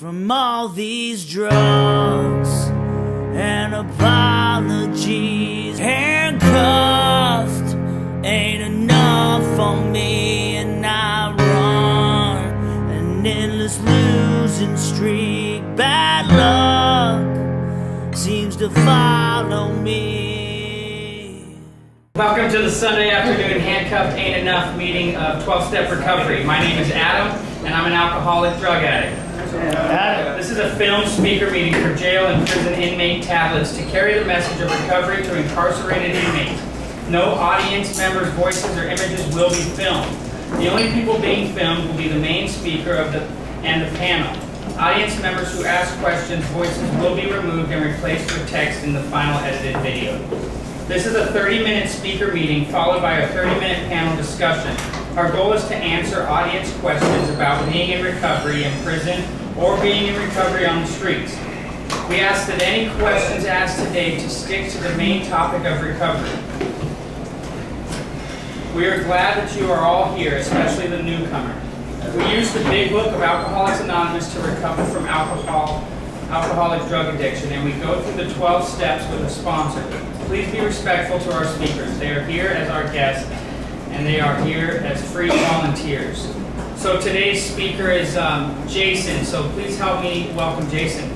from all these drugs and apologies. Handcuffed ain't enough for me, and I run an endless losing streak. Bad luck seems to follow me. Welcome to the Sunday afternoon Handcuffed Ain't Enough meeting of 12-Step Recovery. My name is Adam, and I'm an alcoholic drug addict. This is a filmed speaker meeting for jail and prison inmate tablets to carry the message of recovery to incarcerated inmates. No audience members' voices or images will be filmed. The only people being filmed will be the main speaker and the panel. Audience members who ask questions, voices will be removed and replaced with text in the final edited video. This is a 30-minute speaker meeting followed by a 30-minute panel discussion. Our goal is to answer audience questions about being in recovery in prison or being in recovery on the streets. We ask that any questions asked today to stick to the main topic of recovery. We are glad that you are all here, especially the newcomer. We use the Big Book of Alcoholics Anonymous to recover from alcoholic drug addiction, and we go through the 12 steps with a sponsor. Please be respectful to our speakers. They are here as our guests, and they are here as free volunteers. So today's speaker is Jason, so please help me welcome Jason.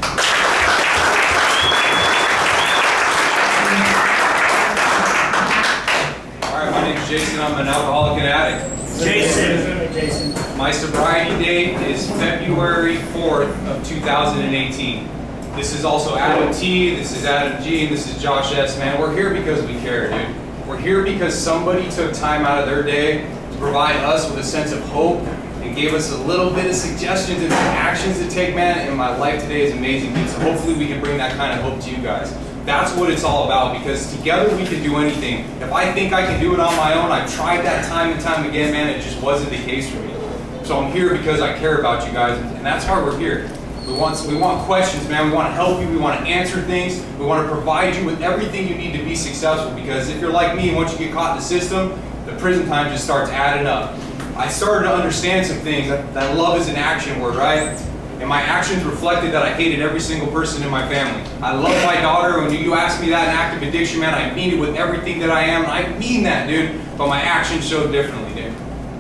Alright, my name is Jason. I'm an alcoholic and addict. Jason. My sobriety date is February 4th of 2018. This is also Adam T, this is Adam G, and this is Josh S. Man, we're here because we care, dude. We're here because somebody took time out of their day to provide us with a sense of hope and gave us a little bit of suggestions and actions to take, man, and my life today is amazing, dude. So hopefully we can bring that kind of hope to you guys. That's what it's all about, because together we can do anything. If I think I can do it on my own, I've tried that time and time again, man, it just wasn't the case for me. So I'm here because I care about you guys, and that's why we're here. We want questions, man. We want to help you. We want to answer things. We want to provide you with everything you need to be successful, because if you're like me, once you get caught in the system, the prison time just starts adding up. I started to understand some things. That love is an action word, right? And my actions reflected that I hated every single person in my family. I love my daughter. When you ask me that in active addiction, man, I mean it with everything that I am. And I mean that, dude. But my actions showed differently, dude.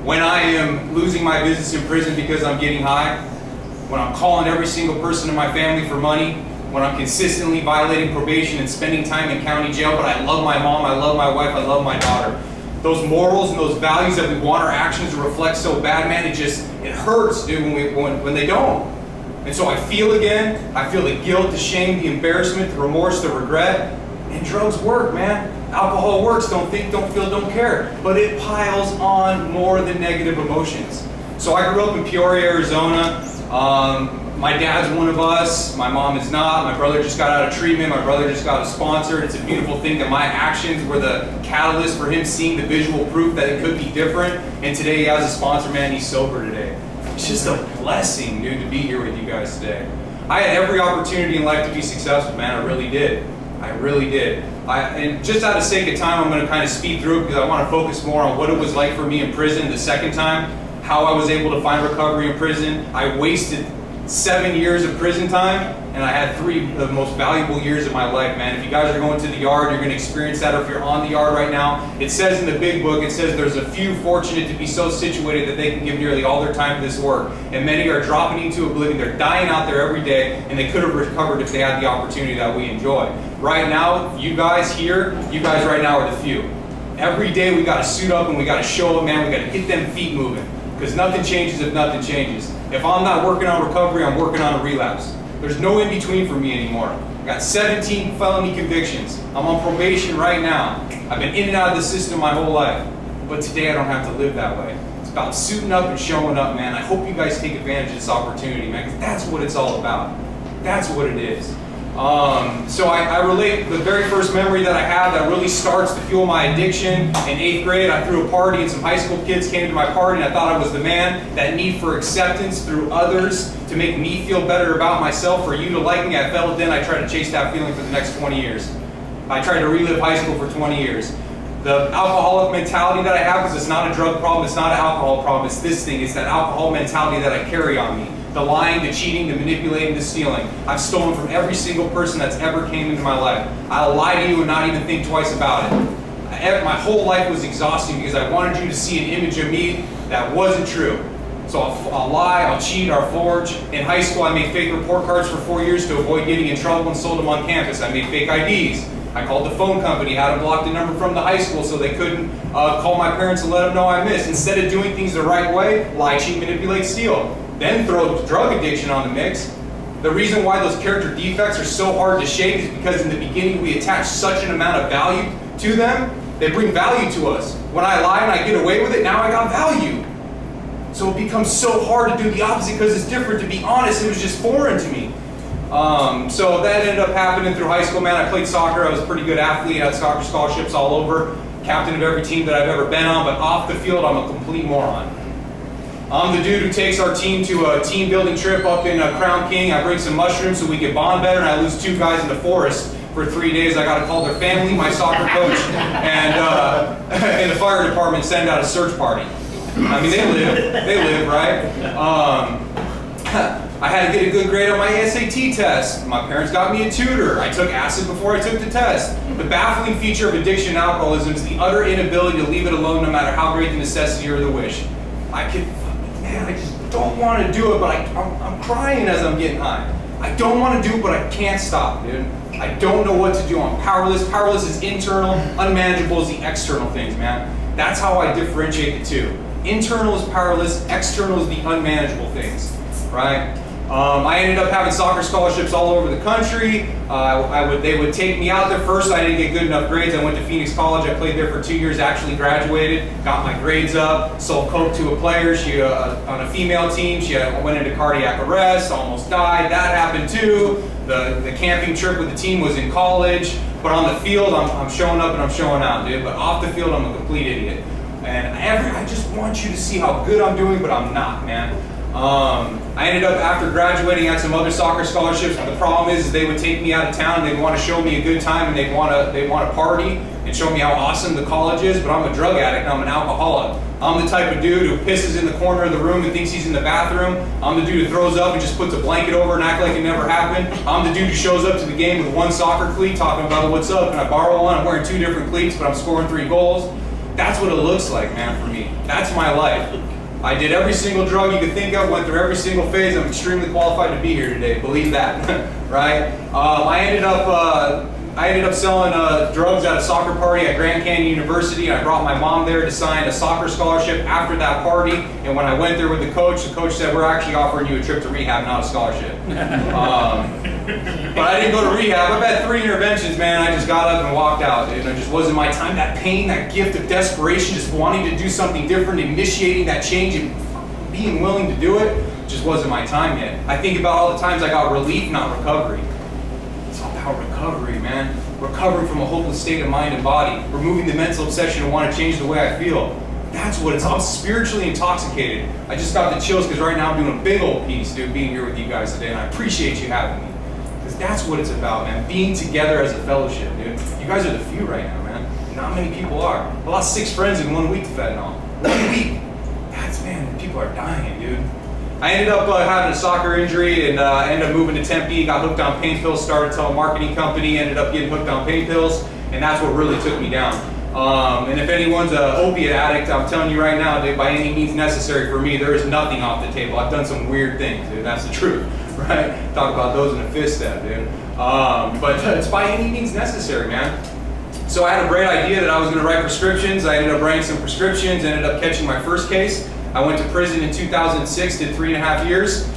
When I am losing my business in prison because I'm getting high, when I'm calling every single person in my family for money, when I'm consistently violating probation and spending time in county jail, but I love my mom, I love my wife, I love my daughter. Those morals and those values that we want our actions to reflect so bad, man, it hurts, dude, when they don't. And so I feel again. I feel the guilt, the shame, the embarrassment, the remorse, the regret. And drugs work, man. Alcohol works. Don't think, don't feel, don't care. But it piles on more than negative emotions. So I grew up in Peoria, Arizona. My dad's one of us. My mom is not. My brother just got out of treatment. My brother just got a sponsor. It's a beautiful thing that my actions were the catalyst for him seeing the visual proof that it could be different. And today he has a sponsor, man. He's sober today. It's just a blessing, dude, to be here with you guys today. I had every opportunity in life to be successful, man. I really did. I really did. And just out of sake of time, I'm going to kind of speed through it because I want to focus more on what it was like for me in prison the second time, how I was able to find recovery in prison. I wasted 7 years of prison time, and I had 3 of the most valuable years of my life, man. If you guys are going to the yard, you're going to experience that. Or if you're on the yard right now, it says in the Big Book, it says there's a few fortunate to be so situated that they can give nearly all their time to this work. And many are dropping into oblivion. They're dying out there every day, and they could have recovered if they had the opportunity that we enjoy. Right now, you guys right now are the few. Every day we got to suit up and we got to show up, man. We got to get them feet moving, because nothing changes if nothing changes. If I'm not working on recovery, I'm working on a relapse. There's no in between for me anymore. I got 17 felony convictions. I'm on probation right now. I've been in and out of the system my whole life. But today I don't have to live that way. It's about suiting up and showing up, man. I hope you guys take advantage of this opportunity, man, because that's what it's all about. That's what it is. So I relate the very first memory that I have that really starts to fuel my addiction. In 8th grade, I threw a party and some high school kids came to my party and I thought I was the man. That need for acceptance through others to make me feel better about myself, for you to like me, I felt it then. I tried to chase that feeling for the next 20 years. I tried to relive high school for 20 years. The alcoholic mentality that I have, because it's not a drug problem, it's not an alcohol problem, it's this thing, it's that alcohol mentality that I carry on me. the lying, the cheating, the manipulating, the stealing. I've stolen from every single person that's ever came into my life. I'll lie to you and not even think twice about it. My whole life was exhausting because I wanted you to see an image of me that wasn't true. So I'll lie, I'll cheat, I'll forge. In high school, I made fake report cards for 4 years to avoid getting in trouble and sold them on campus. I made fake IDs. I called the phone company, had them block the number from the high school so they couldn't call my parents and let them know I missed. Instead of doing things the right way, lie, cheat, manipulate, steal. Then throw drug addiction on the mix. The reason why those character defects are so hard to shake is because in the beginning we attach such an amount of value to them. They bring value to us. When I lie and I get away with it, now I got value. So it becomes so hard to do the opposite because it's different. To be honest, it was just foreign to me. So that ended up happening through high school, man. I played soccer. I was a pretty good athlete. I had soccer scholarships all over. Captain of every team that I've ever been on. But off the field, I'm a complete moron. I'm the dude who takes our team to a team building trip up in Crown King. I bring some mushrooms so we can bond better, and I lose 2 guys in the forest for 3 days. I got to call their family, my soccer coach, and the fire department send out a search party. I mean, they live, right? I had to get a good grade on my SAT test. My parents got me a tutor. I took acid before I took the test. The baffling feature of addiction and alcoholism is the utter inability to leave it alone no matter how great the necessity or the wish. I just don't want to do it, but I'm crying as I'm getting high. I don't want to do it, but I can't stop, dude. I don't know what to do. I'm powerless. Powerless is internal. Unmanageable is the external things, man. That's how I differentiate the two. Internal is powerless. External is the unmanageable things, right? I ended up having soccer scholarships all over the country. They would take me out there. First, I didn't get good enough grades. I went to Phoenix College. I played there for 2 years, actually graduated, got my grades up, sold coke to a player. She on a female team. She went into cardiac arrest, almost died. That happened too. The camping trip with the team was in college. But on the field, I'm showing up and I'm showing out, dude. But off the field, I'm a complete idiot. And I just want you to see how good I'm doing, but I'm not, man. I ended up, after graduating, had some other soccer scholarships, but the problem is they would take me out of town and they'd want to show me a good time and they'd want to party and show me how awesome the college is, but I'm a drug addict and I'm an alcoholic. I'm the type of dude who pisses in the corner of the room and thinks he's in the bathroom. I'm the dude who throws up and just puts a blanket over and acts like it never happened. I'm the dude who shows up to the game with 1 soccer cleat talking about what's up, and I borrow one, I'm wearing 2 different cleats, but I'm scoring 3 goals. That's what it looks like, man, for me. That's my life. I did every single drug you could think of, went through every single phase. I'm extremely qualified to be here today. Believe that, right? I ended up selling drugs at a soccer party at Grand Canyon University. I brought my mom there to sign a soccer scholarship after that party. And when I went there with the coach said, "We're actually offering you a trip to rehab, not a scholarship." But I didn't go to rehab. I've had 3 interventions, man. I just got up and walked out. It just wasn't my time. That pain, that gift of desperation, just wanting to do something different, initiating that change and being willing to do it, just wasn't my time yet. I think about all the times I got relief, not recovery. It's all about recovery, man. Recovering from a hopeless state of mind and body. Removing the mental obsession and want to change the way I feel. That's what it's all. I'm spiritually intoxicated. I just got the chills because right now I'm doing a big old piece, dude, being here with you guys today, and I appreciate you having me. Because that's what it's about, man. Being together as a fellowship, dude. You guys are the few right now, man. Not many people are. I lost 6 friends in 1 week to fentanyl. 1 week. Man, people are dying, dude. I ended up having a soccer injury and ended up moving to Tempe, got hooked on pain pills, started a telemarketing company, ended up getting hooked on pain pills, and that's what really took me down. And if anyone's an opiate addict, I'm telling you right now, dude, by any means necessary for me, there is nothing off the table. I've done some weird things, dude, that's the truth, right? Talk about those in a fist step, dude. But it's by any means necessary, man. So I had a great idea that I was going to write prescriptions. I ended up writing some prescriptions, ended up catching my first case. I went to prison in 2006, did 3.5 years.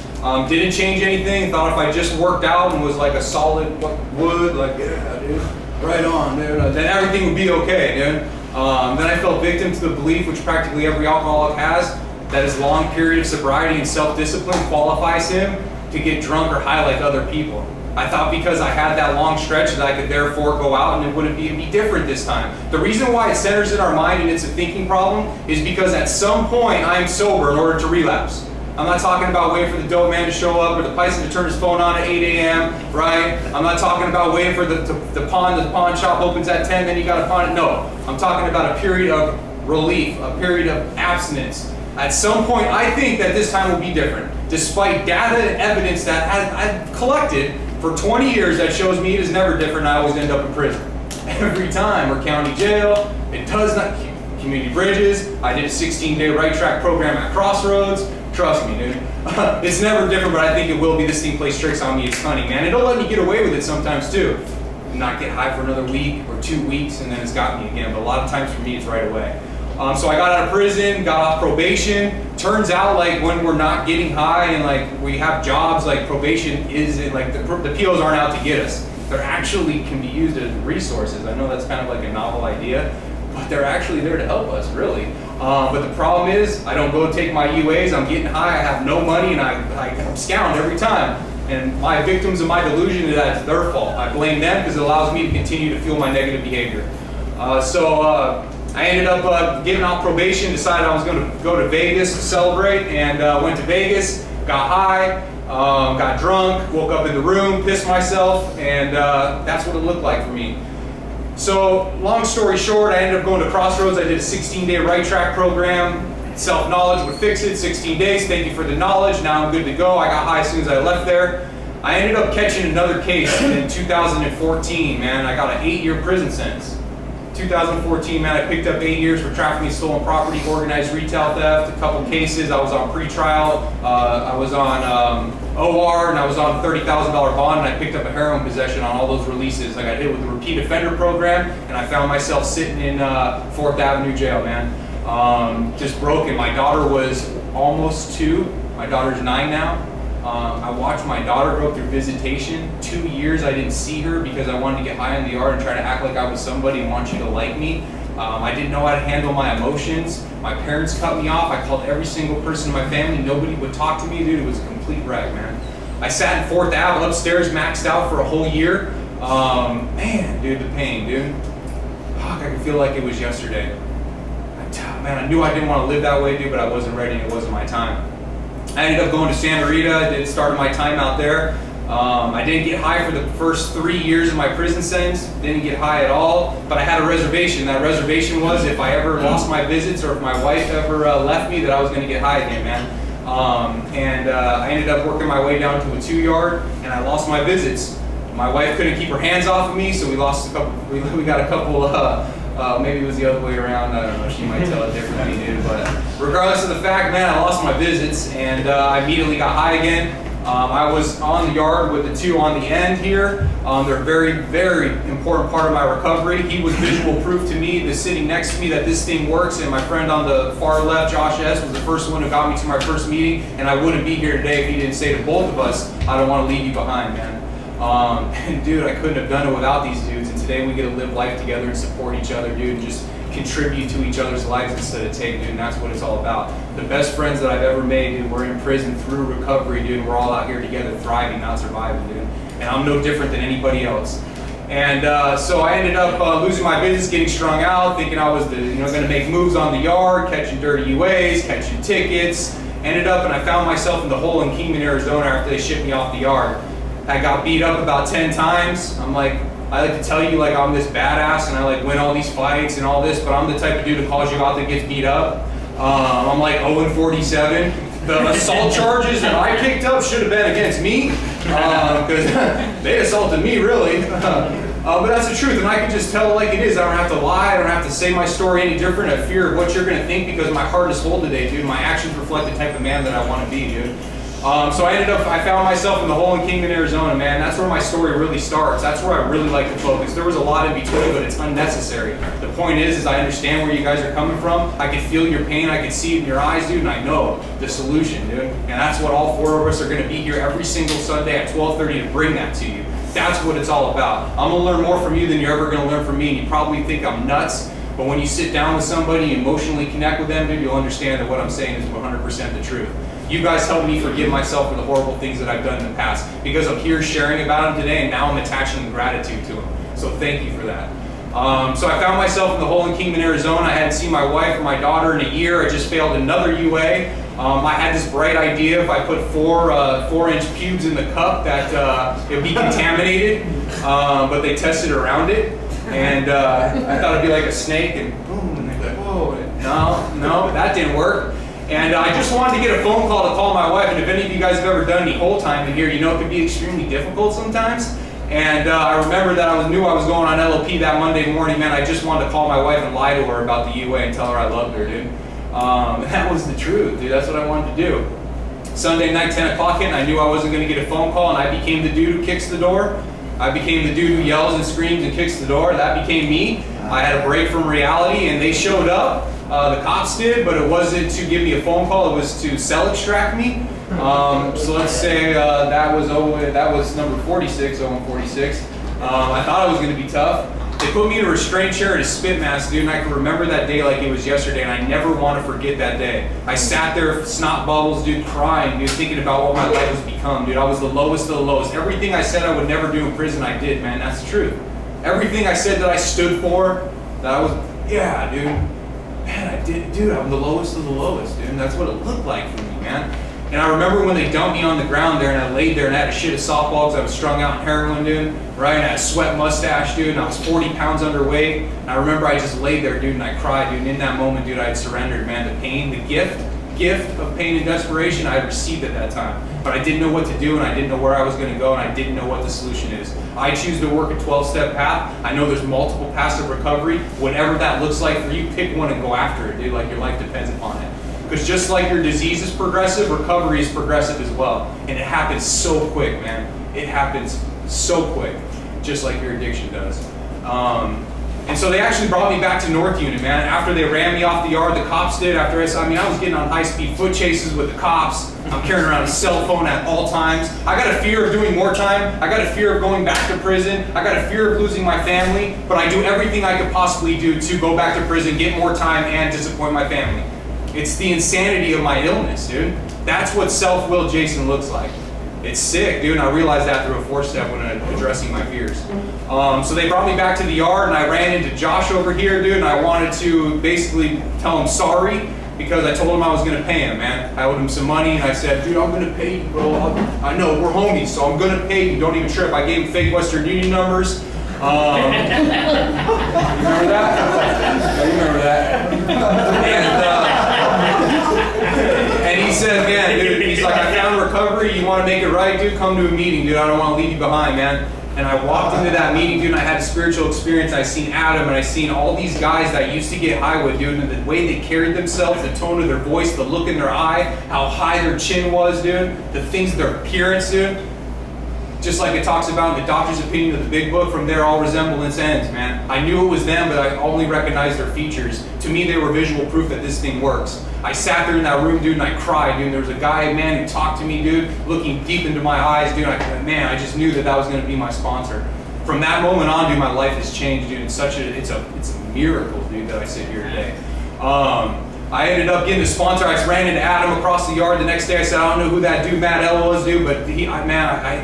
Didn't change anything. Thought if I just worked out and was like a solid wood, like, yeah, dude, right on, dude, then everything would be okay, dude. Then I fell victim to the belief, which practically every alcoholic has, that his long period of sobriety and self-discipline qualifies him to get drunk or high like other people. I thought because I had that long stretch that I could therefore go out and it wouldn't be different this time. The reason why it centers in our mind and it's a thinking problem is because at some point I'm sober in order to relapse. I'm not talking about waiting for the dope man to show up or the Python to turn his phone on at 8 a.m., right? I'm not talking about waiting for the pawn shop opens at 10, then you gotta pawn it. No, I'm talking about a period of relief, a period of abstinence. At some point, I think that this time will be different. despite data and evidence that I've collected for 20 years that shows me it is never different. I always end up in prison. Every time, or county jail. It does not, community bridges. I did a 16-day right track program at Crossroads. Trust me, dude. It's never different, but I think it will be. This thing plays tricks on me. It's cunning, man. It'll let me get away with it sometimes too. Not get high for another week or 2 weeks, and then it's got me again. But a lot of times for me, it's right away. So I got out of prison, got off probation. Turns out, like, when we're not getting high and like we have jobs, like probation isn't like the POs aren't out to get us. They're actually can be used as resources. I know that's kind of like a novel idea, but they're actually there to help us, really. But the problem is, I don't go take my UAs. I'm getting high. I have no money, and I'm scound every time. And my victims of my delusion, that's their fault. I blame them because it allows me to continue to fuel my negative behavior. I ended up getting off probation, decided I was going to go to Vegas to celebrate, and went to Vegas, got high, got drunk, woke up in the room, pissed myself, and that's what it looked like for me. So, long story short, I ended up going to Crossroads. I did a 16-day right track program. Self-knowledge would fix it, 16 days, thank you for the knowledge, now I'm good to go. I got high as soon as I left there. I ended up catching another case in 2014, man. I got an 8-year prison sentence. 2014, man, I picked up 8 years for trafficking stolen property, organized retail theft, a couple cases. I was on pretrial, I was on OR, and I was on a $30,000 bond, and I picked up a heroin possession on all those releases. I got hit with the repeat offender program, and I found myself sitting in 4th Avenue jail, man. Just broken. My daughter was almost 2. My daughter's 9 now. I watched my daughter go through visitation. 2 years I didn't see her because I wanted to get high in the yard and try to act like I was somebody and want you to like me. I didn't know how to handle my emotions. My parents cut me off. I called every single person in my family. Nobody would talk to me, dude. It was a complete wreck, man. I sat in 4th Ave upstairs, maxed out for a whole year. Man, dude, the pain, dude. Fuck, I can feel like it was yesterday. Man, I knew I didn't want to live that way, dude, but I wasn't ready and it wasn't my time. I ended up going to Santa Rita, started my time out there. I didn't get high for the first 3 years of my prison sentence, didn't get high at all, but I had a reservation. That reservation was if I ever lost my visits or if my wife ever left me, that I was going to get high again, man. I ended up working my way down to a 2-yard, and I lost my visits. My wife couldn't keep her hands off of me, so we lost a couple. We got a couple. Maybe it was the other way around. I don't know. She might tell it differently, dude. But regardless of the fact, man, I lost my visits, and I immediately got high again. I was on the yard with the 2 on the end here. They're a very, very important part of my recovery. He was visual proof to me, the sitting next to me, that this thing works. And my friend on the far left, Josh S., was the first one who got me to my first meeting. And I wouldn't be here today if he didn't say to both of us, I don't want to leave you behind, man. And dude, I couldn't have done it without these dudes. And today we get to live life together and support each other, dude, and just contribute to each other's lives instead of take, dude, and that's what it's all about. The best friends that I've ever made, dude, we're in prison through recovery, dude, and we're all out here together thriving, not surviving, dude. And I'm no different than anybody else. And so I ended up losing my business, getting strung out, thinking I was going to make moves on the yard, catching dirty UAs, catching tickets. Ended up, and I found myself in the hole in Kingman, Arizona after they shipped me off the yard. I got beat up about 10 times. I like to tell you like I'm this badass and I like win all these fights and all this, but I'm the type of dude who calls you out that gets beat up. I'm like 0-47. The assault charges that I picked up should have been against me because they assaulted me, really. But that's the truth, and I can just tell it like it is. I don't have to lie. I don't have to say my story any different. I fear of what you're going to think because my heart is full today, dude. My actions reflect the type of man that I want to be, dude. So I found myself in the hole in Kingman, Arizona, man. That's where my story really starts. That's where I really like to focus. There was a lot in between, but it's unnecessary. The point is I understand where you guys are coming from. I can feel your pain. I can see it in your eyes, dude, and I know the solution, dude. And that's what all 4 of us are going to be here every single Sunday at 12:30 to bring that to you. That's what it's all about. I'm going to learn more from you than you're ever going to learn from me, and you probably think I'm nuts, but when you sit down with somebody and emotionally connect with them, dude, you'll understand that what I'm saying is 100% the truth. You guys helped me forgive myself for the horrible things that I've done in the past because I'm here sharing about them today, and now I'm attaching gratitude to them. So thank you for that. So I found myself in the hole in Kingman, Arizona. I hadn't seen my wife or my daughter in a year. I just failed another UA. I had this bright idea if I put 4-inch pubes in the cup that it would be contaminated, but they tested around it, and I thought it'd be like a snake, and boom, and they'd be like, whoa, no, that didn't work. And I just wanted to get a phone call to call my wife. And if any of you guys have ever done any whole time in here, you know it can be extremely difficult sometimes. And I remember that I knew I was going on LOP that Monday morning, man. I just wanted to call my wife and lie to her about the UA and tell her I loved her, dude. That was the truth, dude. That's what I wanted to do. Sunday night, 10 o'clock hit, and I knew I wasn't going to get a phone call, and I became the dude who kicks the door. I became the dude who yells and screams and kicks the door. That became me. I had a break from reality, and they showed up. The cops did, but it wasn't to give me a phone call. It was to cell extract me. So let's say that was number 46, 046. I thought I was going to be tough. They put me in a restraint chair and a spit mask, dude, and I can remember that day like it was yesterday, and I never want to forget that day. I sat there, snot bubbles, dude, crying, dude, thinking about what my life has become, dude. I was the lowest of the lowest. Everything I said I would never do in prison, I did, man. That's the truth. Everything I said that I stood for, that I was, yeah, dude. Man, I did, dude, I'm the lowest of the lowest, dude. And that's what it looked like for me, man. And I remember when they dumped me on the ground there and I laid there and I had a shit of softball because I was strung out in heroin, dude, right? And I had a sweat mustache, dude, and I was 40 pounds underweight. And I remember I just laid there, dude, and I cried, dude. And in that moment, dude, I had surrendered, man. The pain, the gift of pain and desperation I had received at that time. But I didn't know what to do and I didn't know where I was going to go and I didn't know what the solution is. I choose to work a 12-step path. I know there's multiple paths of recovery. Whatever that looks like for you, pick one and go after it, dude, like your life depends upon it. Because just like your disease is progressive, recovery is progressive as well. And it happens so quick, man. It happens so quick, just like your addiction does. And so they actually brought me back to North Unit, man. After they ran me off the yard, the cops did. I was getting on high-speed foot chases with the cops. I'm carrying around a cell phone at all times. I got a fear of doing more time. I got a fear of going back to prison. I got a fear of losing my family. But I do everything I could possibly do to go back to prison, get more time, and disappoint my family. It's the insanity of my illness, dude. That's what self-will Jason looks like. It's sick, dude, and I realized that through a 4-step when addressing my fears. So they brought me back to the yard, and I ran into Josh over here, dude, and I wanted to basically tell him sorry because I told him I was going to pay him, man. I owed him some money, and I said, dude, I'm going to pay you, bro. I know, we're homies, so I'm going to pay you. Don't even trip. I gave him fake Western Union numbers. You remember that? I remember that. And he said, man, dude, he's like, I found recovery. You want to make it right, dude? Come to a meeting, dude. I don't want to leave you behind, man. And I walked into that meeting, dude, and I had a spiritual experience. I seen Adam, and I seen all these guys that I used to get high with, dude, and the way they carried themselves, the tone of their voice, the look in their eye, how high their chin was, dude, the things, their appearance, dude. Just like it talks about in the doctor's opinion of the big book, from there all resemblance ends, man. I knew it was them, but I only recognized their features. To me, they were visual proof that this thing works. I sat there in that room, dude, and I cried, dude. And there was a guy, man, who talked to me, dude, looking deep into my eyes, dude. I just knew that was going to be my sponsor. From that moment on, dude, my life has changed, dude. It's a miracle, dude, that I sit here today. I ended up getting a sponsor. I ran into Adam across the yard the next day. I said, I don't know who that dude Matt L was, dude, but I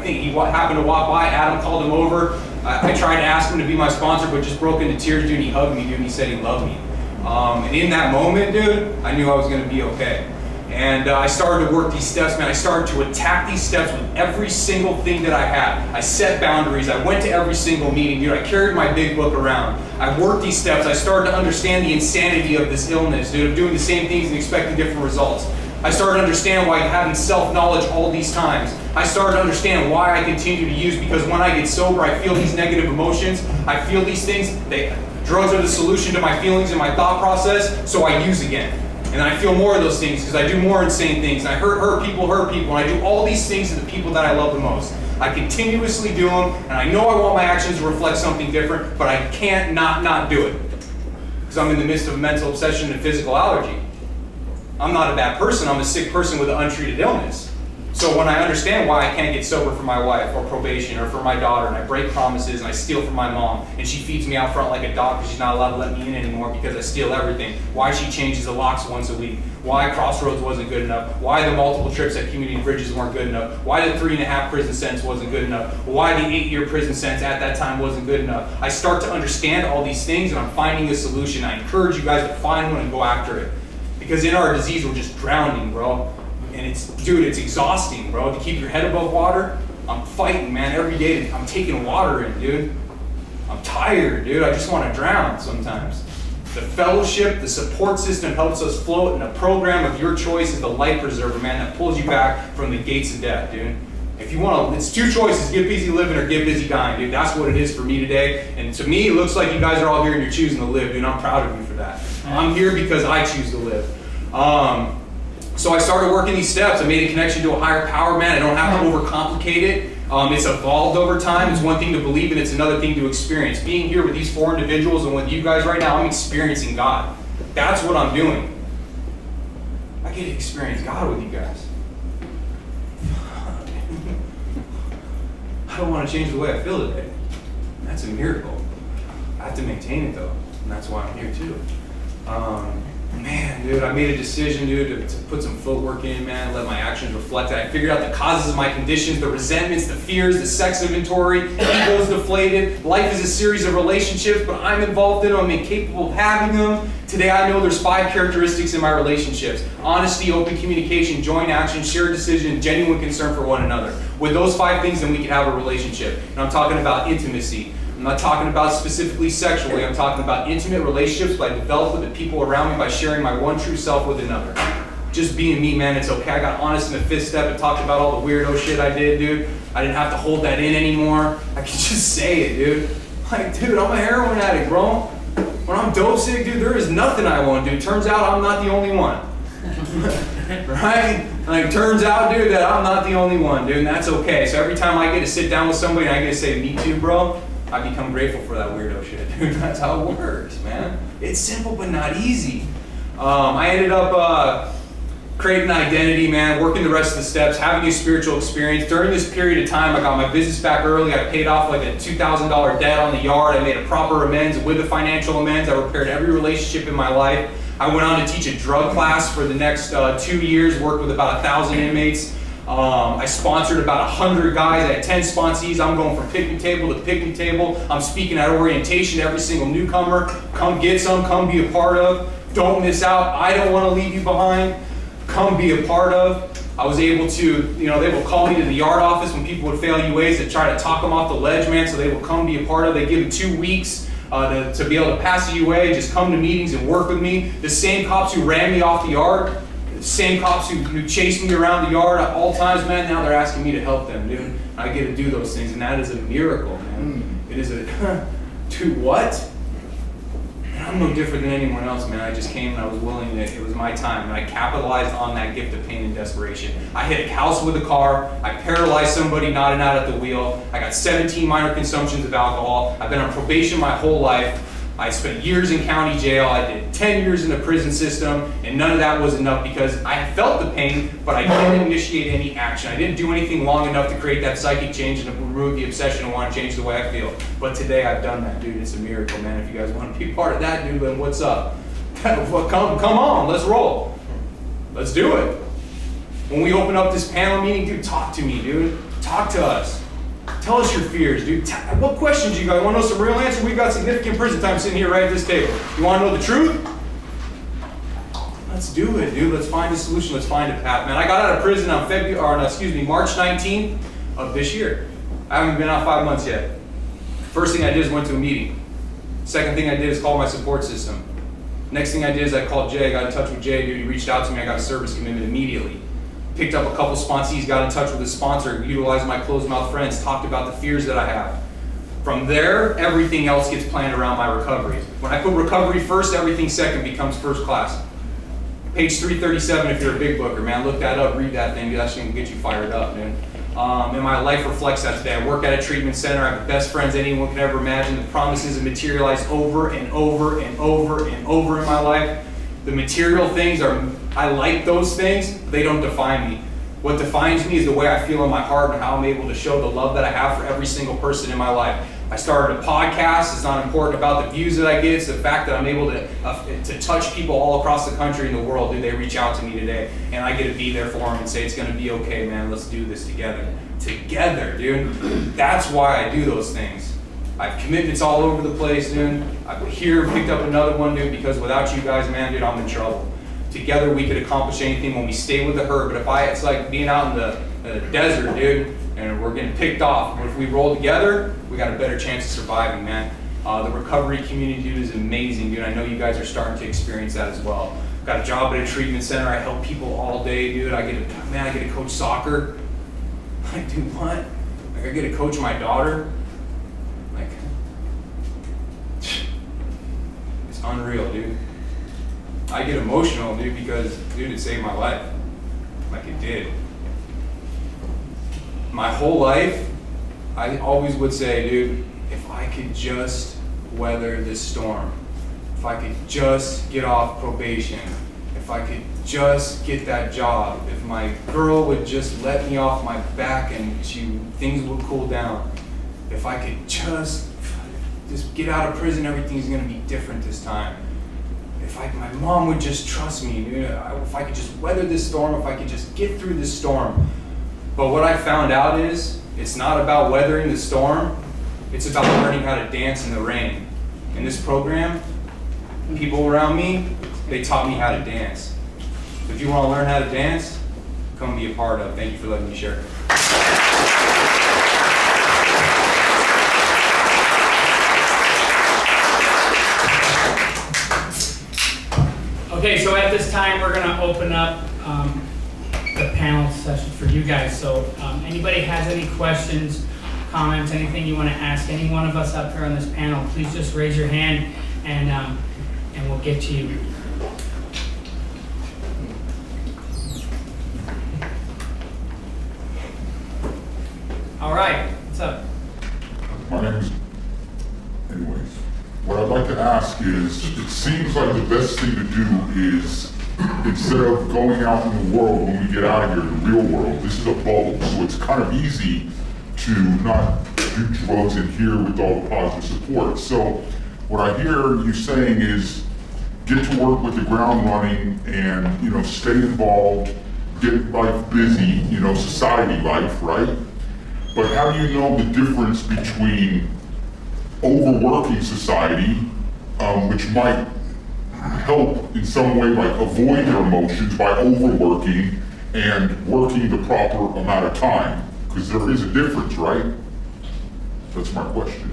think he happened to walk by. Adam called him over. I tried to ask him to be my sponsor, but just broke into tears, dude. He hugged me, dude, and he said he loved me. And in that moment, dude, I knew I was going to be okay. And I started to work these steps, man. I started to attack these steps with every single thing that I had. I set boundaries. I went to every single meeting, dude. I carried my big book around. I worked these steps. I started to understand the insanity of this illness, dude, of doing the same things and expecting different results. I started to understand why having self-knowledge all these times. I started to understand why I continue to use, because when I get sober, I feel these negative emotions. I feel these things. Drugs are the solution to my feelings and my thought process, so I use again. And I feel more of those things because I do more insane things. And I hurt people, and I do all these things to the people that I love the most. I continuously do them, and I know I want my actions to reflect something different, but I can't not do it. Because I'm in the midst of a mental obsession and physical allergy. I'm not a bad person, I'm a sick person with an untreated illness. So when I understand why I can't get sober for my wife or probation or for my daughter, and I break promises and I steal from my mom and she feeds me out front like a dog because she's not allowed to let me in anymore because I steal everything, why she changes the locks once a week, why Crossroads wasn't good enough, why the multiple trips at community bridges weren't good enough, why the 3.5 prison sentence wasn't good enough, why the 8-year prison sentence at that time wasn't good enough. I start to understand all these things and I'm finding a solution. I encourage you guys to find one and go after it. Because in our disease, we're just drowning, bro. And it's exhausting, bro, to keep your head above water. I'm fighting, man, every day. I'm taking water in, dude. I'm tired, dude. I just want to drown sometimes. The fellowship, the support system helps us float, and a program of your choice is the life preserver, man, that pulls you back from the gates of death, dude. If you want to, it's two choices, get busy living or get busy dying, dude. That's what it is for me today. And to me, it looks like you guys are all here and you're choosing to live, dude. I'm proud of you for that. I'm here because I choose to live. So I started working these steps. I made a connection to a higher power, man. I don't have to overcomplicate it. It's evolved over time. It's one thing to believe and it's another thing to experience. Being here with these four individuals and with you guys right now, I'm experiencing God. That's what I'm doing. I get to experience God with you guys. I don't want to change the way I feel today. That's a miracle. I have to maintain it though, and that's why I'm here too. Man, dude, I made a decision, dude, to put some footwork in, man, let my actions reflect that. I figured out the causes of my conditions, the resentments, the fears, the sex inventory, ego's deflated. Life is a series of relationships, but I'm involved in them, I'm incapable of having them. Today I know there's 5 characteristics in my relationships: honesty, open communication, joint action, shared decision, genuine concern for one another. With those 5 things, then we can have a relationship. And I'm talking about intimacy. I'm not talking about specifically sexually. I'm talking about intimate relationships I develop with the people around me by sharing my one true self with another. Just being me, man, it's okay. I got honest in the 5th step and talked about all the weirdo shit I did, dude. I didn't have to hold that in anymore. I could just say it, dude. Like, dude, I'm a heroin addict, bro. When I'm dope sick, dude, there is nothing I won't do. Turns out I'm not the only one. Right? Like, turns out, dude, that I'm not the only one, dude, and that's okay. So every time I get to sit down with somebody and I get to say, me too, bro, I become grateful for that weirdo shit, dude. That's how it works, man. It's simple but not easy. I ended up creating an identity, man, working the rest of the steps, having a spiritual experience. During this period of time, I got my business back early. I paid off like a $2,000 debt on the yard. I made a proper amends. With the financial amends, I repaired every relationship in my life. I went on to teach a drug class for the next 2 years, worked with about 1,000 inmates. I sponsored about 100 guys. I had 10 sponsees. I'm going from picnic table to picnic table. I'm speaking at orientation to every single newcomer. Come get some, come be a part of. Don't miss out. I don't want to leave you behind. Come be a part of. I was able to, they will call me to the yard office when people would fail UAs to try to talk them off the ledge, man, so they will come be a part of. They give them 2 weeks to be able to pass a UA, just come to meetings and work with me. The same cops who ran me off the yard, the same cops who chased me around the yard at all times, man, now they're asking me to help them, dude. I get to do those things, and that is a miracle, man. It is dude, what? I'm no different than anyone else, man. I just came and I was willing to, it was my time, and I capitalized on that gift of pain and desperation. I hit a house with a car, I paralyzed somebody nodding out at the wheel, I got 17 minor consumptions of alcohol, I've been on probation my whole life, I spent years in county jail, I did 10 years in the prison system, and none of that was enough because I felt the pain, but I didn't initiate any action. I didn't do anything long enough to create that psychic change and to remove the obsession and want to change the way I feel. But today I've done that, dude. It's a miracle, man. If you guys want to be part of that, dude, then what's up? Come on, let's roll. Let's do it. When we open up this panel meeting, dude, talk to me, dude. Talk to us. Tell us your fears, dude. What questions you got? You want to know some real answers? We've got significant prison time sitting here right at this table. You want to know the truth? Let's do it, dude. Let's find a solution. Let's find a path, man. I got out of prison on March 19th of this year. I haven't been out 5 months yet. First thing I did is went to a meeting. Second thing I did is call my support system. Next thing I did is I called Jay. I got in touch with Jay, dude. He reached out to me. I got a service commitment immediately. Picked up a couple sponsees, got in touch with a sponsor, utilized my closed mouth friends, talked about the fears that I have. From there, everything else gets planned around my recovery. When I put recovery first, everything second becomes first class. Page 337 if you're a big booker, man. Look that up, read that thing. That's going to get you fired up, man. And my life reflects that today. I work at a treatment center. I have the best friends anyone could ever imagine. The promises have materialized over and over and over and over in my life. The material things I like those things, they don't define me. What defines me is the way I feel in my heart and how I'm able to show the love that I have for every single person in my life. I started a podcast. It's not important about the views that I get. It's the fact that I'm able to touch people all across the country and the world. Dude, they reach out to me today, and I get to be there for them and say, it's going to be okay, man. Let's do this together. Together, dude. That's why I do those things. I have commitments all over the place, dude. I'm here, picked up another one, dude, because without you guys, man, dude, I'm in trouble. Together we could accomplish anything when we stay with the herd, but it's like being out in the desert, dude, and we're getting picked off. But if we roll together, we got a better chance of surviving, man. The recovery community, dude, is amazing, dude. I know you guys are starting to experience that as well. Got a job at a treatment center. I help people all day, dude. I get to coach soccer. Like, dude, what? Like, I get to coach my daughter. Like, it's unreal, dude. I get emotional, dude, because, dude, it saved my life. Like, it did. My whole life, I always would say, dude, if I could just weather this storm, if I could just get off probation, if I could just get that job, if my girl would just let me off my back and things would cool down, if I could just get out of prison, everything's gonna be different this time. If my mom would just trust me, dude, if I could just weather this storm, if I could just get through this storm. But what I found out is, it's not about weathering the storm, it's about learning how to dance in the rain. In this program, people around me, they taught me how to dance. So if you want to learn how to dance, come be a part of. Thank you for letting me share. Okay, so at this time, we're gonna open up the panel session for you guys. So anybody has any questions, comments, anything you want to ask any one of us up here on this panel, please just raise your hand and we'll get to you. All right, what's up? My name is, anyways, what I'd like to ask is, it seems like the best thing to do is, instead of going out in the world when we get out of here, the real world, this is a bubble, so it's kind of easy to not do drugs in here with all the positive support. So what I hear you saying is, get to work with the ground running and, you know, stay involved, get life busy, you know, society life, right? But how do you know the difference between overworking society, which might help in some way, like avoid your emotions by overworking and working the proper amount of time? Because there is a difference, right? That's my question.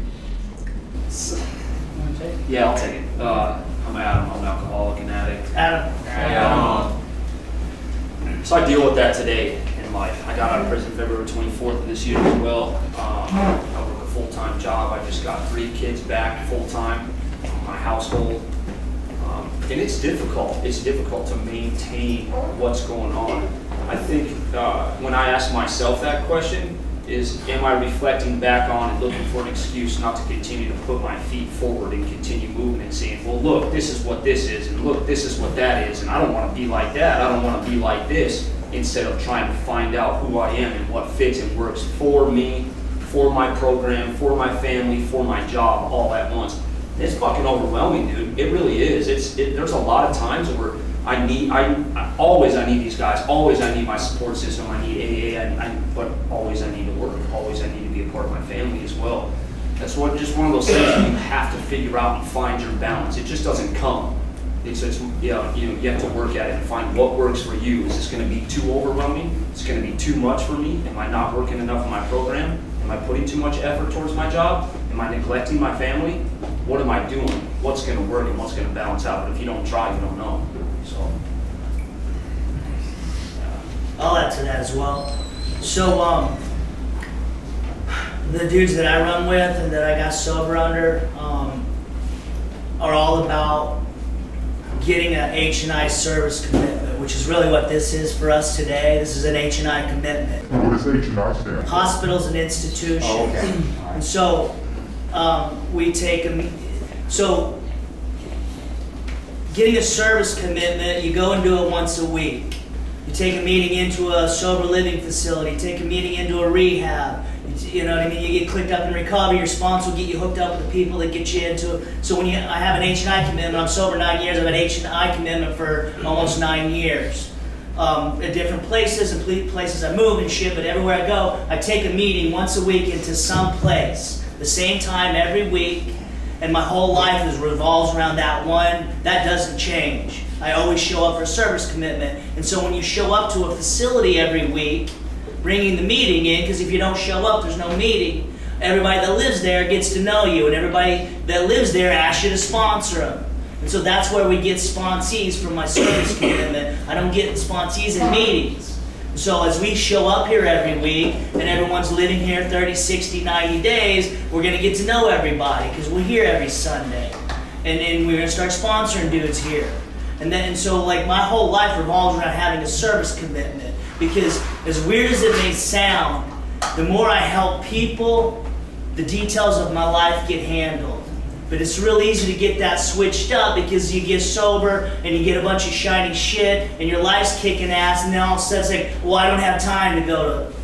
Yeah, I'll take it. I'm Adam. I'm an alcoholic and addict. Adam. So I deal with that today in life. I got out of prison February 24th of this year as well. I work a full-time job. I just got 3 kids back full-time from my household. And it's difficult. It's difficult to maintain what's going on. I think when I ask myself that question is, am I reflecting back on and looking for an excuse not to continue to put my feet forward and continue moving and saying, well, look, this is what this is, and look, this is what that is, and I don't want to be like that, I don't want to be like this, instead of trying to find out who I am and what fits and works for me, for my program, for my family, for my job, all at once. It's fucking overwhelming, dude. It really is. There's a lot of times where I need these guys. Always I need my support system. I need AA, but always I need to work. Always I need to be a part of my family as well. That's just one of those things that you have to figure out and find your balance. It just doesn't come. You have to work at it and find what works for you. Is this going to be too overwhelming? It's going to be too much for me? Am I not working enough in my program? Am I putting too much effort towards my job? Am I neglecting my family? What am I doing? What's going to work and what's going to balance out? But if you don't try, you don't know. So, I'll add to that as well. So, the dudes that I run with and that I got sober under are all about getting an H&I service commitment, which is really what this is for us today. This is an H&I commitment. What does H&I stand for? Hospitals and institutions. Oh, okay. And so we take them. So getting a service commitment, you go and do it once a week. You take a meeting into a sober living facility, take a meeting into a rehab. You know what I mean? You get clicked up in recovery, your sponsor will get you hooked up with the people that get you into it. So when I have an H&I commitment, I'm sober 9 years, I've had an H&I commitment for almost 9 years. At different places and places I move and shit, but everywhere I go, I take a meeting once a week into some place, the same time every week, and my whole life revolves around that one. That doesn't change. I always show up for a service commitment. And so when you show up to a facility every week, bringing the meeting in, because if you don't show up, there's no meeting. everybody that lives there gets to know you, and everybody that lives there asks you to sponsor them. And so that's where we get sponsees from my service commitment. I don't get sponsees in meetings. So as we show up here every week, and everyone's living here 30, 60, 90 days, we're going to get to know everybody, because we're here every Sunday. And then we're going to start sponsoring dudes here. And so like my whole life revolves around having a service commitment, because as weird as it may sound, the more I help people, the details of my life get handled. But it's real easy to get that switched up, because you get sober and you get a bunch of shiny shit and your life's kicking ass, and then all of a sudden it's like, well, I don't have time to go to,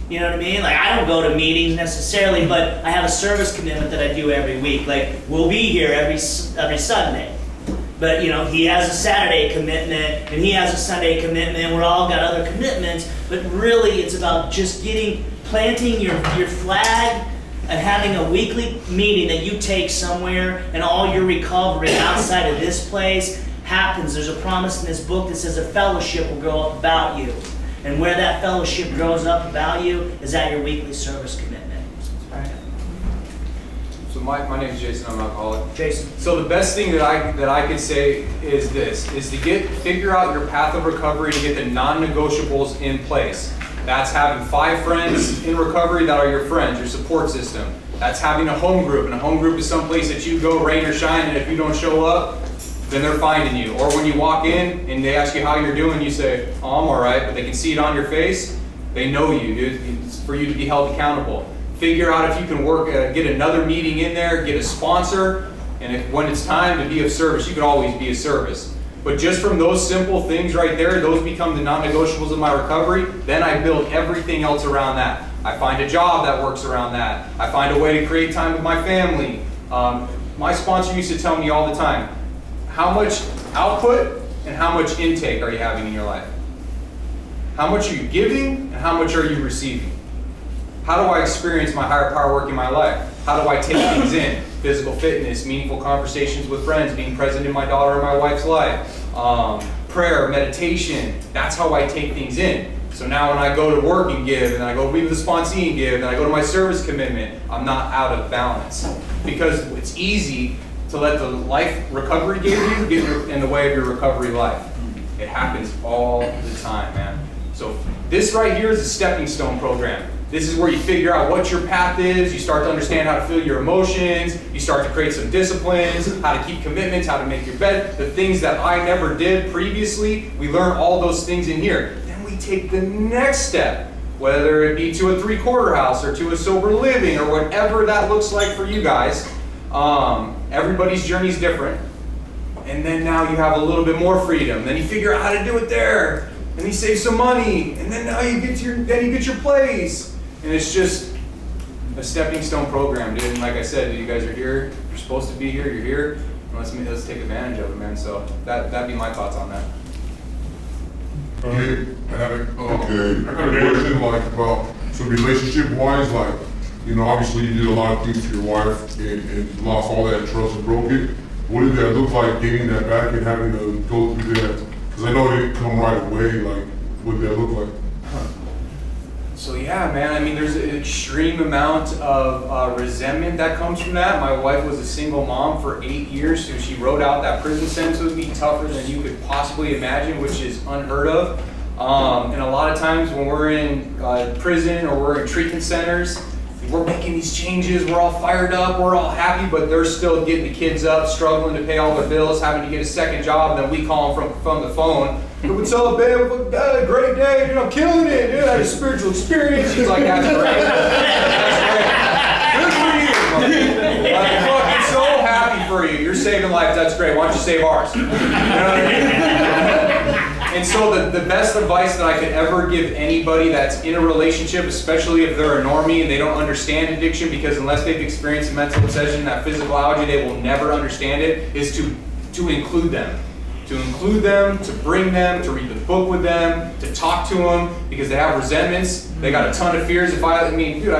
you know what I mean? Like, I don't go to meetings necessarily, but I have a service commitment that I do every week. Like, we'll be here every Sunday. But, you know, he has a Saturday commitment, and he has a Sunday commitment. We're all got other commitments. But really, it's about just planting your flag and having a weekly meeting that you take somewhere, and all your recovery outside of this place happens. There's a promise in this book that says a fellowship will grow up about you. And where that fellowship grows up about you is at your weekly service commitment. So my name is Jason. I'm an alcoholic. Jason. So the best thing that I could say is this: is to figure out your path of recovery, to get the non-negotiables in place. That's having 5 friends in recovery that are your friends, your support system. That's having a home group, and a home group is someplace that you go rain or shine, and if you don't show up, then they're finding you. Or when you walk in and they ask you how you're doing, you say, "Oh, I'm all right," but they can see it on your face. They know you, dude. It's for you to be held accountable. Figure out if you can get another meeting in there, get a sponsor, and when it's time to be of service, you can always be of service. But just from those simple things right there, those become the non-negotiables of my recovery. Then I build everything else around that. I find a job that works around that. I find a way to create time with my family. My sponsor used to tell me all the time, how much output and how much intake are you having in your life? How much are you giving and how much are you receiving? How do I experience my higher power work in my life? How do I take things in? Physical fitness, meaningful conversations with friends, being present in my daughter and my wife's life, prayer, meditation. That's how I take things in. So now when I go to work and give, and I go be with the sponsee and give, and I go to my service commitment, I'm not out of balance. Because it's easy to let the life recovery give you get in the way of your recovery life. It happens all the time, man. So this right here is a stepping stone program. This is where you figure out what your path is, you start to understand how to feel your emotions, you start to create some disciplines, how to keep commitments, how to make your bed, the things that I never did previously, we learn all those things in here. Then we take the next step, whether it be to a 3/4 house or to a sober living or whatever that looks like for you guys. Everybody's journey is different. And then now you have a little bit more freedom. Then you figure out how to do it there. And you save some money. And then now you get your place. And it's just a stepping stone program, dude. And like I said, you guys are here. You're supposed to be here. You're here. And let's take advantage of it, man. So that'd be my thoughts on that. Okay, I got a question, like, about, so relationship-wise, like, you know, obviously you did a lot of things to your wife and lost all that trust and broke it. What did that look like, getting that back and having to go through that? Because I know it didn't come right away, like, what did that look like? So yeah, man, I mean, there's an extreme amount of resentment that comes from that. My wife was a single mom for 8 years, so she wrote out that prison sentence would be tougher than you could possibly imagine, which is unheard of. And a lot of times when we're in prison or we're in treatment centers, we're making these changes, we're all fired up, we're all happy, but they're still getting the kids up, struggling to pay all their bills, having to get a second job, and then we call them from the phone. What's up, babe? Great day, dude, I'm killing it, dude. I had a spiritual experience. She's like, that's great. That's great. Good for you. I'm fucking so happy for you. You're saving lives, that's great. Why don't you save ours? You know what I mean? And so the best advice that I could ever give anybody that's in a relationship, especially if they're a normie and they don't understand addiction, because unless they've experienced a mental obsession, that physicality, they will never understand it, is to include them. To include them, to bring them, to read the book with them, to talk to them, because they have resentments, they got a ton of fears. Dude, I've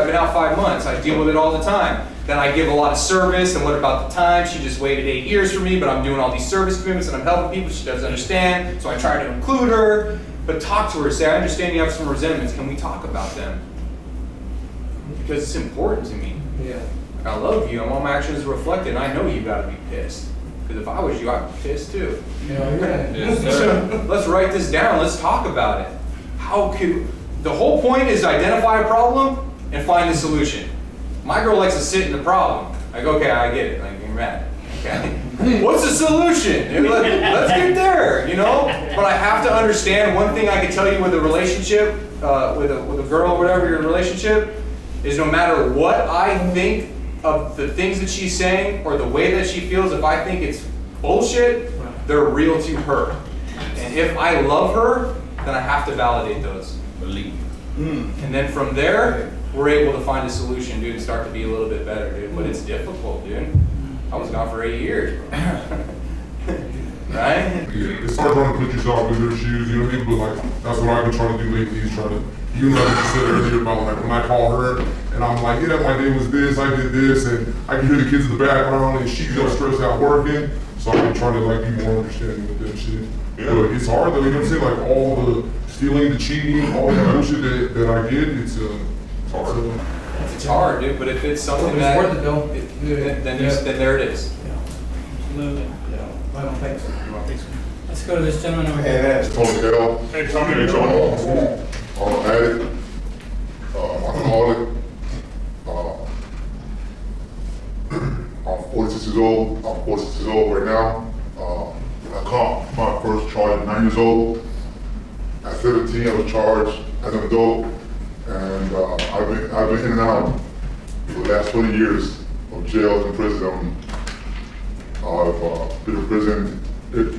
been out 5 months, I deal with it all the time. Then I give a lot of service, and what about the time? She just waited 8 years for me, but I'm doing all these service commitments and I'm helping people, she doesn't understand, so I try to include her, but talk to her, say, I understand you have some resentments, can we talk about them? Because it's important to me. Like, I love you, and all my actions reflect it, and I know you gotta be pissed. Because if I was you, I'd be pissed too. So let's write this down, let's talk about it. The whole point is to identify a problem and find the solution. My girl likes to sit in the problem. Like, okay, I get it, like, you're mad. Okay. What's the solution? Let's get there, you know? But I have to understand one thing I can tell you with a relationship, with a girl or whatever, your relationship, is no matter what I think of the things that she's saying or the way that she feels, if I think it's bullshit, they're real to her. And if I love her, then I have to validate those. Believe. And then from there, we're able to find a solution, dude, and start to be a little bit better, dude. But it's difficult, dude. I was gone for 8 years. Right? Yeah, it's hard trying to put yourself in their shoes, you know what I mean? But like, that's what I've been trying to do lately, is trying to, you know, like you said earlier about like when I call her and I'm like, yeah, my name was this, I did this, and I can hear the kids in the background and she's all stressed out working. So I've been trying to like be more understanding with that shit. Yeah. But it's hard though, you know what I'm saying? Like all the stealing, the cheating, all the bullshit that I get, it's hard. It's hard, dude, but if it's something that, worth it though. then there it is. Absolutely. I don't think so. Let's go to this gentleman over here. Tony L. Hey, Tony. Addict, alcoholic. I'm 46 years old. I'm 46 years old right now. I caught my first charge at 9 years old. At 17, I was charged as an adult, and I've been in and out for the last 20 years of jails and prison. I've been in prison in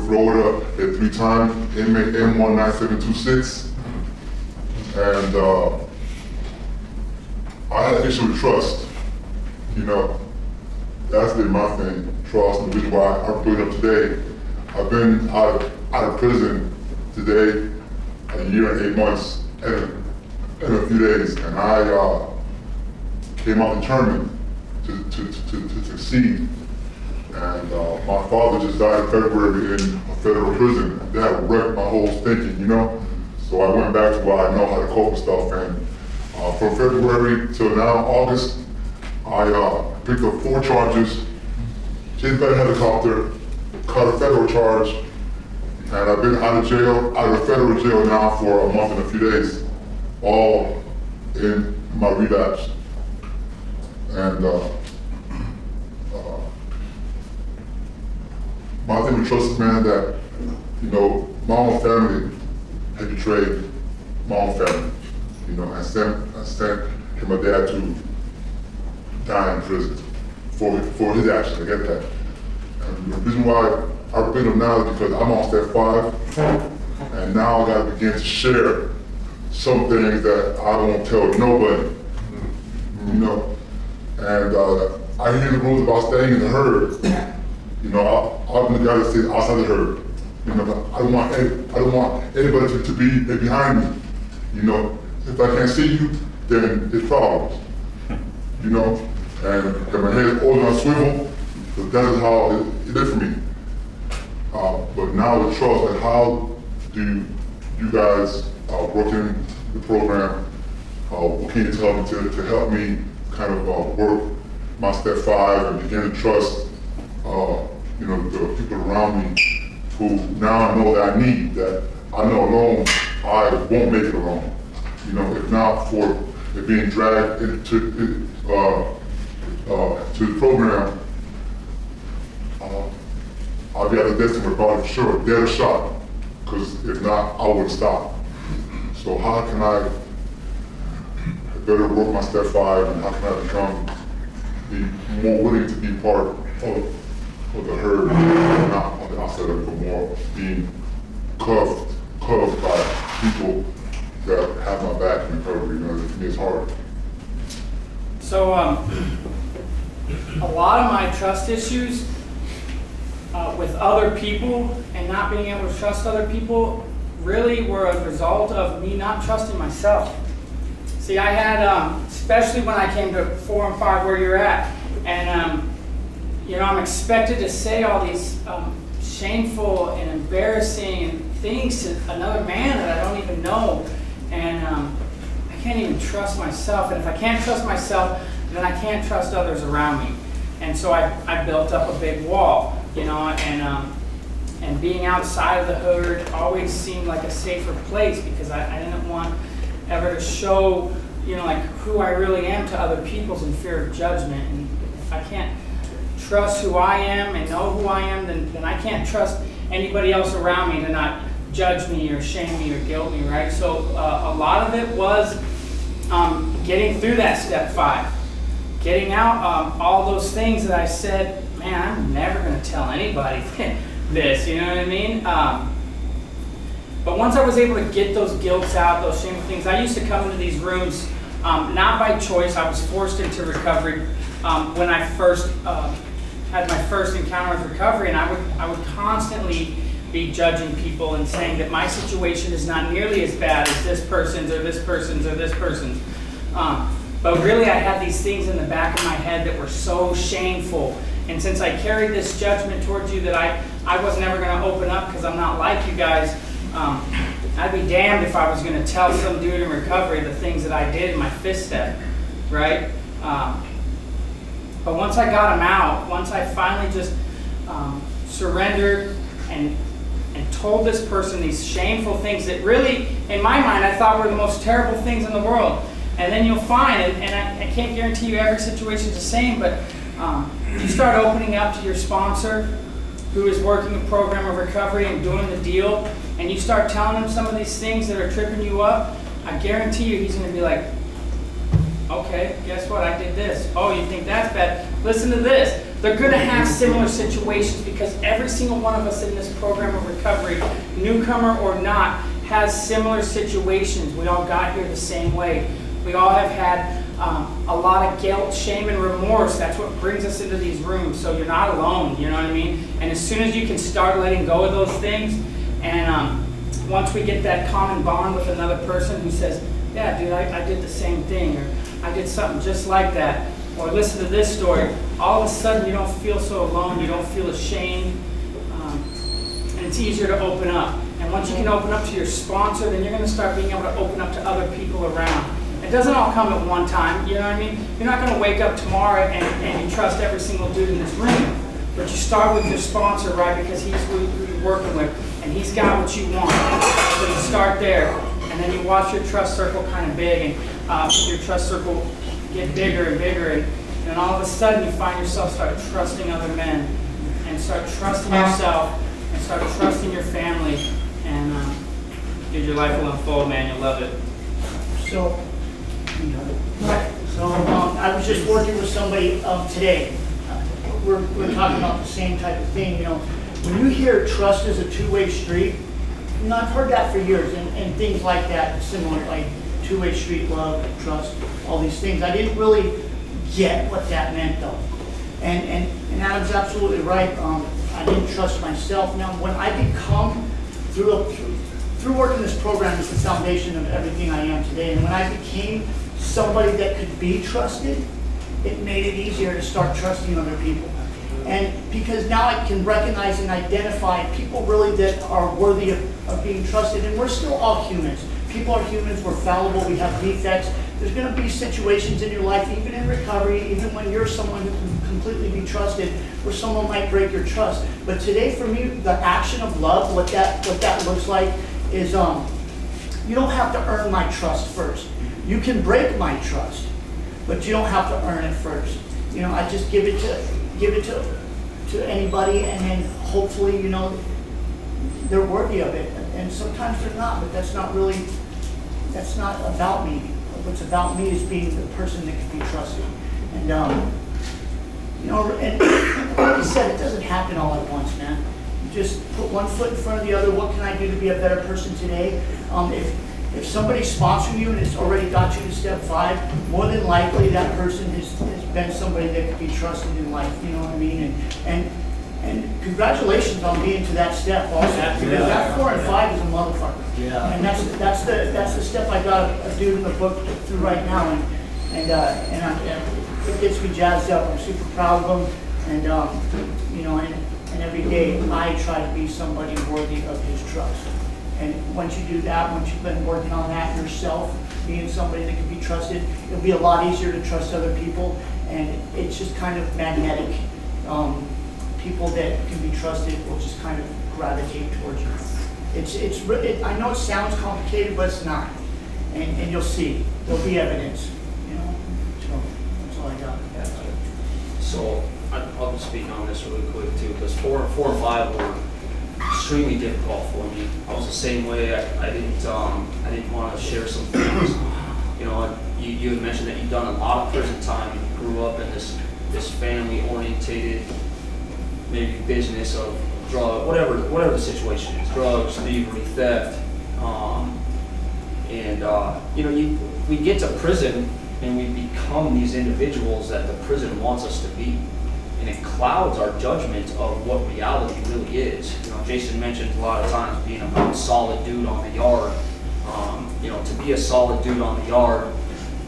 Florida at 3 times, inmate M19726. And I had an issue with trust. You know, that's been my thing, trust, and the reason why I'm bringing it up today. I've been out of prison today, 1 year and 8 months, and a few days, and I came out determined to succeed. And my father just died in February in a federal prison. That wrecked my whole thinking, you know? So I went back to where I know how to cope with stuff. And from February till now, August, I picked up 4 charges, chased by a helicopter, caught a federal charge, and I've been out of federal jail now for a month and a few days, all in my relapse. And my thing with trust is, man, that, you know, my own family had betrayed my own family, you know, and sent my dad to die in prison for his actions. I get that. And the reason why I repent him now is because I'm on step 5, and now I gotta begin to share some things that I won't tell nobody, you know. And I hear the rules about staying in the herd. You know, I'm the guy that stays outside the herd. You know, I don't want anybody to be behind me. You know, if I can't see you, then it's problems. You know, and my head's always on swivel, but that is how it is for me. But now with trust, like, how do you guys working the program, what can you tell me to help me kind of work my step 5 and begin to trust you know, the people around me who now I know that I need, that I know alone I won't make it alone. You know, if not for it being dragged into to the program, I'll be at the destiny about it for sure, dead or shot, because if not, I wouldn't stop. So how can I better work my step 5, and how can I be more willing to be part of the herd, not on the outside of it, but more being cuffed by people that have my back in recovery. You know, for me it's hard. So, a lot of my trust issues with other people and not being able to trust other people really were a result of me not trusting myself. See, I had, especially when I came to 4 and 5 where you're at, and you know, I'm expected to say all these shameful and embarrassing things to another man that I don't even know, and I can't even trust myself. And if I can't trust myself, then I can't trust others around me. And so I built up a big wall, you know, and being outside of the hood always seemed like a safer place because I didn't want ever to show, you know, like who I really am to other people in fear of judgment. And if I can't trust who I am and know who I am, then I can't trust anybody else around me to not judge me or shame me or guilt me, right? So a lot of it was getting through that step 5. Getting out all those things that I said, man, I'm never going to tell anybody this, you know what I mean? But once I was able to get those guilts out, those shameful things, I used to come into these rooms not by choice. I was forced into recovery when I first had my first encounter with recovery, and I would constantly be judging people and saying that my situation is not nearly as bad as this person's or this person's or this person's. But really I had these things in the back of my head that were so shameful. And since I carried this judgment towards you that I was never going to open up because I'm not like you guys, I'd be damned if I was going to tell some dude in recovery the things that I did in my 5th step, right? But once I got them out, once I finally just surrendered and told this person these shameful things that really, in my mind, I thought were the most terrible things in the world. And then you'll find, and I can't guarantee you every situation is the same, but you start opening up to your sponsor who is working a program of recovery and doing the deal, and you start telling him some of these things that are tripping you up, I guarantee you he's going to be like, okay, guess what? I did this. Oh, you think that's bad? Listen to this. They're going to have similar situations because every single one of us in this program of recovery, newcomer or not, has similar situations. We all got here the same way. We all have had a lot of guilt, shame, and remorse. That's what brings us into these rooms. So you're not alone, you know what I mean? And as soon as you can start letting go of those things, and once we get that common bond with another person who says, yeah, dude, I did the same thing, or I did something just like that, or listen to this story, all of a sudden you don't feel so alone, you don't feel ashamed, and it's easier to open up. And once you can open up to your sponsor, then you're going to start being able to open up to other people around. It doesn't all come at one time, you know what I mean? You're not going to wake up tomorrow and you trust every single dude in this room. But you start with your sponsor, right, because he's who you're working with, and he's got what you want. So you start there, and then you watch your trust circle kind of big, and your trust circle get bigger and bigger, and then all of a sudden you find yourself start trusting other men, and start trusting yourself, and start trusting your family, and dude, your life will unfold, man. You'll love it. So, I was just working with somebody today. We're talking about the same type of thing. You know, when you hear trust is a two-way street, you know, I've heard that for years, and things like that, similar, like two-way street, love, trust, all these things. I didn't really get what that meant, though. And Adam's absolutely right. I didn't trust myself. Now, when I become through working this program is the foundation of everything I am today. And when I became somebody that could be trusted, it made it easier to start trusting other people. And because now I can recognize and identify people really that are worthy of being trusted. And we're still all humans. People are humans, we're fallible, we have defects. There's going to be situations in your life, even in recovery, even when you're someone who can completely be trusted, where someone might break your trust. But today for me, the action of love, what that looks like is you don't have to earn my trust first. You can break my trust, but you don't have to earn it first. You know, I just give it to anybody, and then hopefully, you know, they're worthy of it. And sometimes they're not, but that's not about me. What's about me is being the person that can be trusted. And you know, and like you said, it doesn't happen all at once, man. Just put one foot in front of the other. What can I do to be a better person today? If somebody's sponsoring you and it's already got you to step 5, more than likely that person has been somebody that could be trusted in life. You know what I mean? And congratulations on being to that step also. Because that 4 and 5 is a motherfucker. Yeah. And that's the step I got a dude in the book through right now, and it gets me jazzed up. I'm super proud of him, and you know, and every day I try to be somebody worthy of his trust. And once you do that, once you've been working on that yourself, being somebody that can be trusted. It'll be a lot easier to trust other people, and it's just kind of magnetic. People that can be trusted will just kind of gravitate towards you. I know it sounds complicated, but it's not. And you'll see. There'll be evidence, you know. So that's all I got. So I'll just speak on this really quick too, because 4 and 5 were extremely difficult for me. I was the same way. I didn't want to share some things. You know, you had mentioned that you've done a lot of prison time. You grew up in this family-orientated, maybe business of drug, whatever the situation is, drugs, thievery, theft, you know, we get to prison and we become these individuals that the prison wants us to be. And it clouds our judgment of what reality really is. You know, Jason mentioned a lot of times being a solid dude on the yard. You know, to be a solid dude on the yard,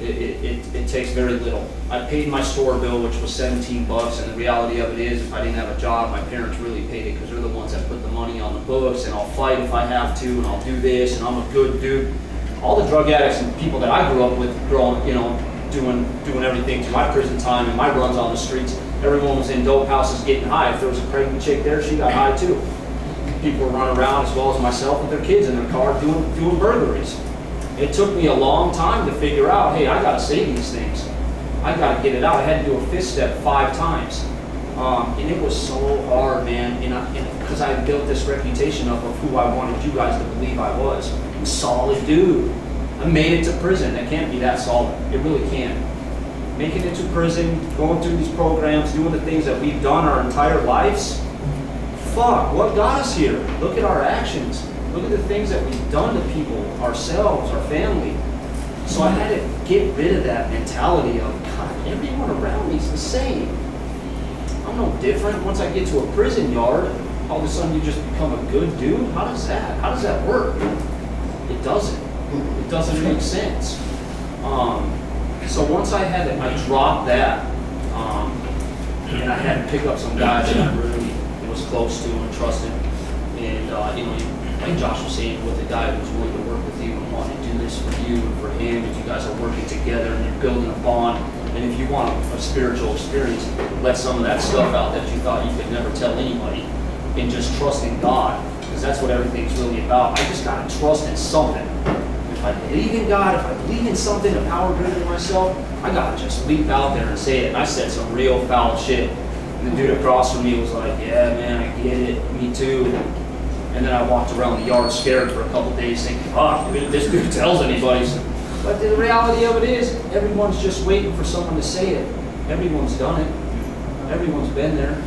it takes very little. I paid my store bill, which was $17, and the reality of it is, if I didn't have a job, my parents really paid it because they're the ones that put the money on the books, and I'll fight if I have to, and I'll do this, and I'm a good dude. All the drug addicts and people that I grew up with, you know, doing everything to my prison time and my runs on the streets, everyone was in dope houses getting high. If there was a pregnant chick there, she got high too. People were running around, as well as myself, with their kids in their car doing burglaries. It took me a long time to figure out, hey, I gotta say these things. I gotta get it out. I had to do a fifth step 5 times. And it was so hard, man, because I had built this reputation up of who I wanted you guys to believe I was. I'm a solid dude. I made it to prison. That can't be that solid. It really can't. Making it to prison, going through these programs, doing the things that we've done our entire lives, fuck, what got us here? Look at our actions. Look at the things that we've done to people, ourselves, our family. So I had to get rid of that mentality of, God, everyone around me is the same. I'm no different. Once I get to a prison yard, all of a sudden you just become a good dude? How does that work? It doesn't. It doesn't make sense. So once I dropped that, and I had to pick up some guys that I really was close to and trusted. And, you know, like Josh was saying, with a guy who was willing to work with you and wanted to do this for you and for him, and you guys are working together and you're building a bond. And if you want a spiritual experience, let some of that stuff out that you thought you could never tell anybody, and just trust in God, because that's what everything's really about. I just gotta trust in something. If I believe in God, if I believe in something, a power greater than myself, I gotta just leap out there and say it. And I said some real foul shit. And the dude across from me was like, yeah, man, I get it, me too. And then I walked around the yard scared for a couple days thinking, oh, if this dude tells anybody. But the reality of it is, everyone's just waiting for someone to say it. Everyone's done it. Everyone's been there.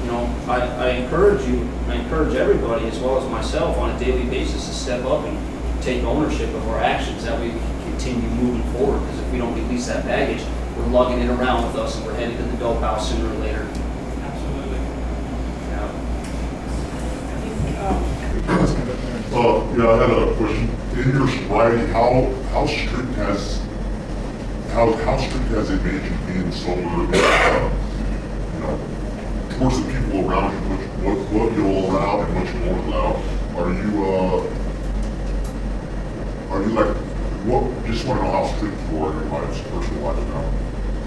You know, I encourage you, I encourage everybody as well as myself on a daily basis to step up and take ownership of our actions. That way we can continue moving forward, because if we don't release that baggage, we're lugging it around with us and we're headed to the dope house sooner or later. Absolutely. Yeah, I had a question. In your sobriety, how strict has it made you being sober? You know, towards the people around you, what you'll allow and what you won't allow. Are you like, what? Just want to know how strict you are in your lives, personal life now,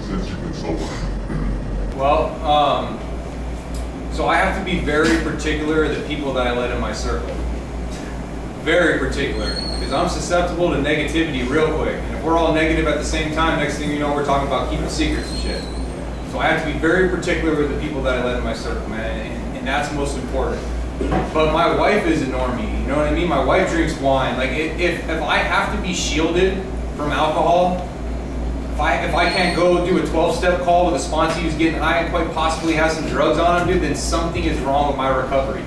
since you've been sober. Well, so I have to be very particular of the people that I let in my circle. Very particular, because I'm susceptible to negativity real quick. And if we're all negative at the same time, next thing you know, we're talking about keeping secrets and shit. So I have to be very particular with the people that I let in my circle, man, and that's most important. But my wife is a normie, you know what I mean? My wife drinks wine. Like, if I have to be shielded from alcohol, if I can't go do a 12-step call with a sponsor who's getting high and quite possibly has some drugs on him, dude, then something is wrong with my recovery.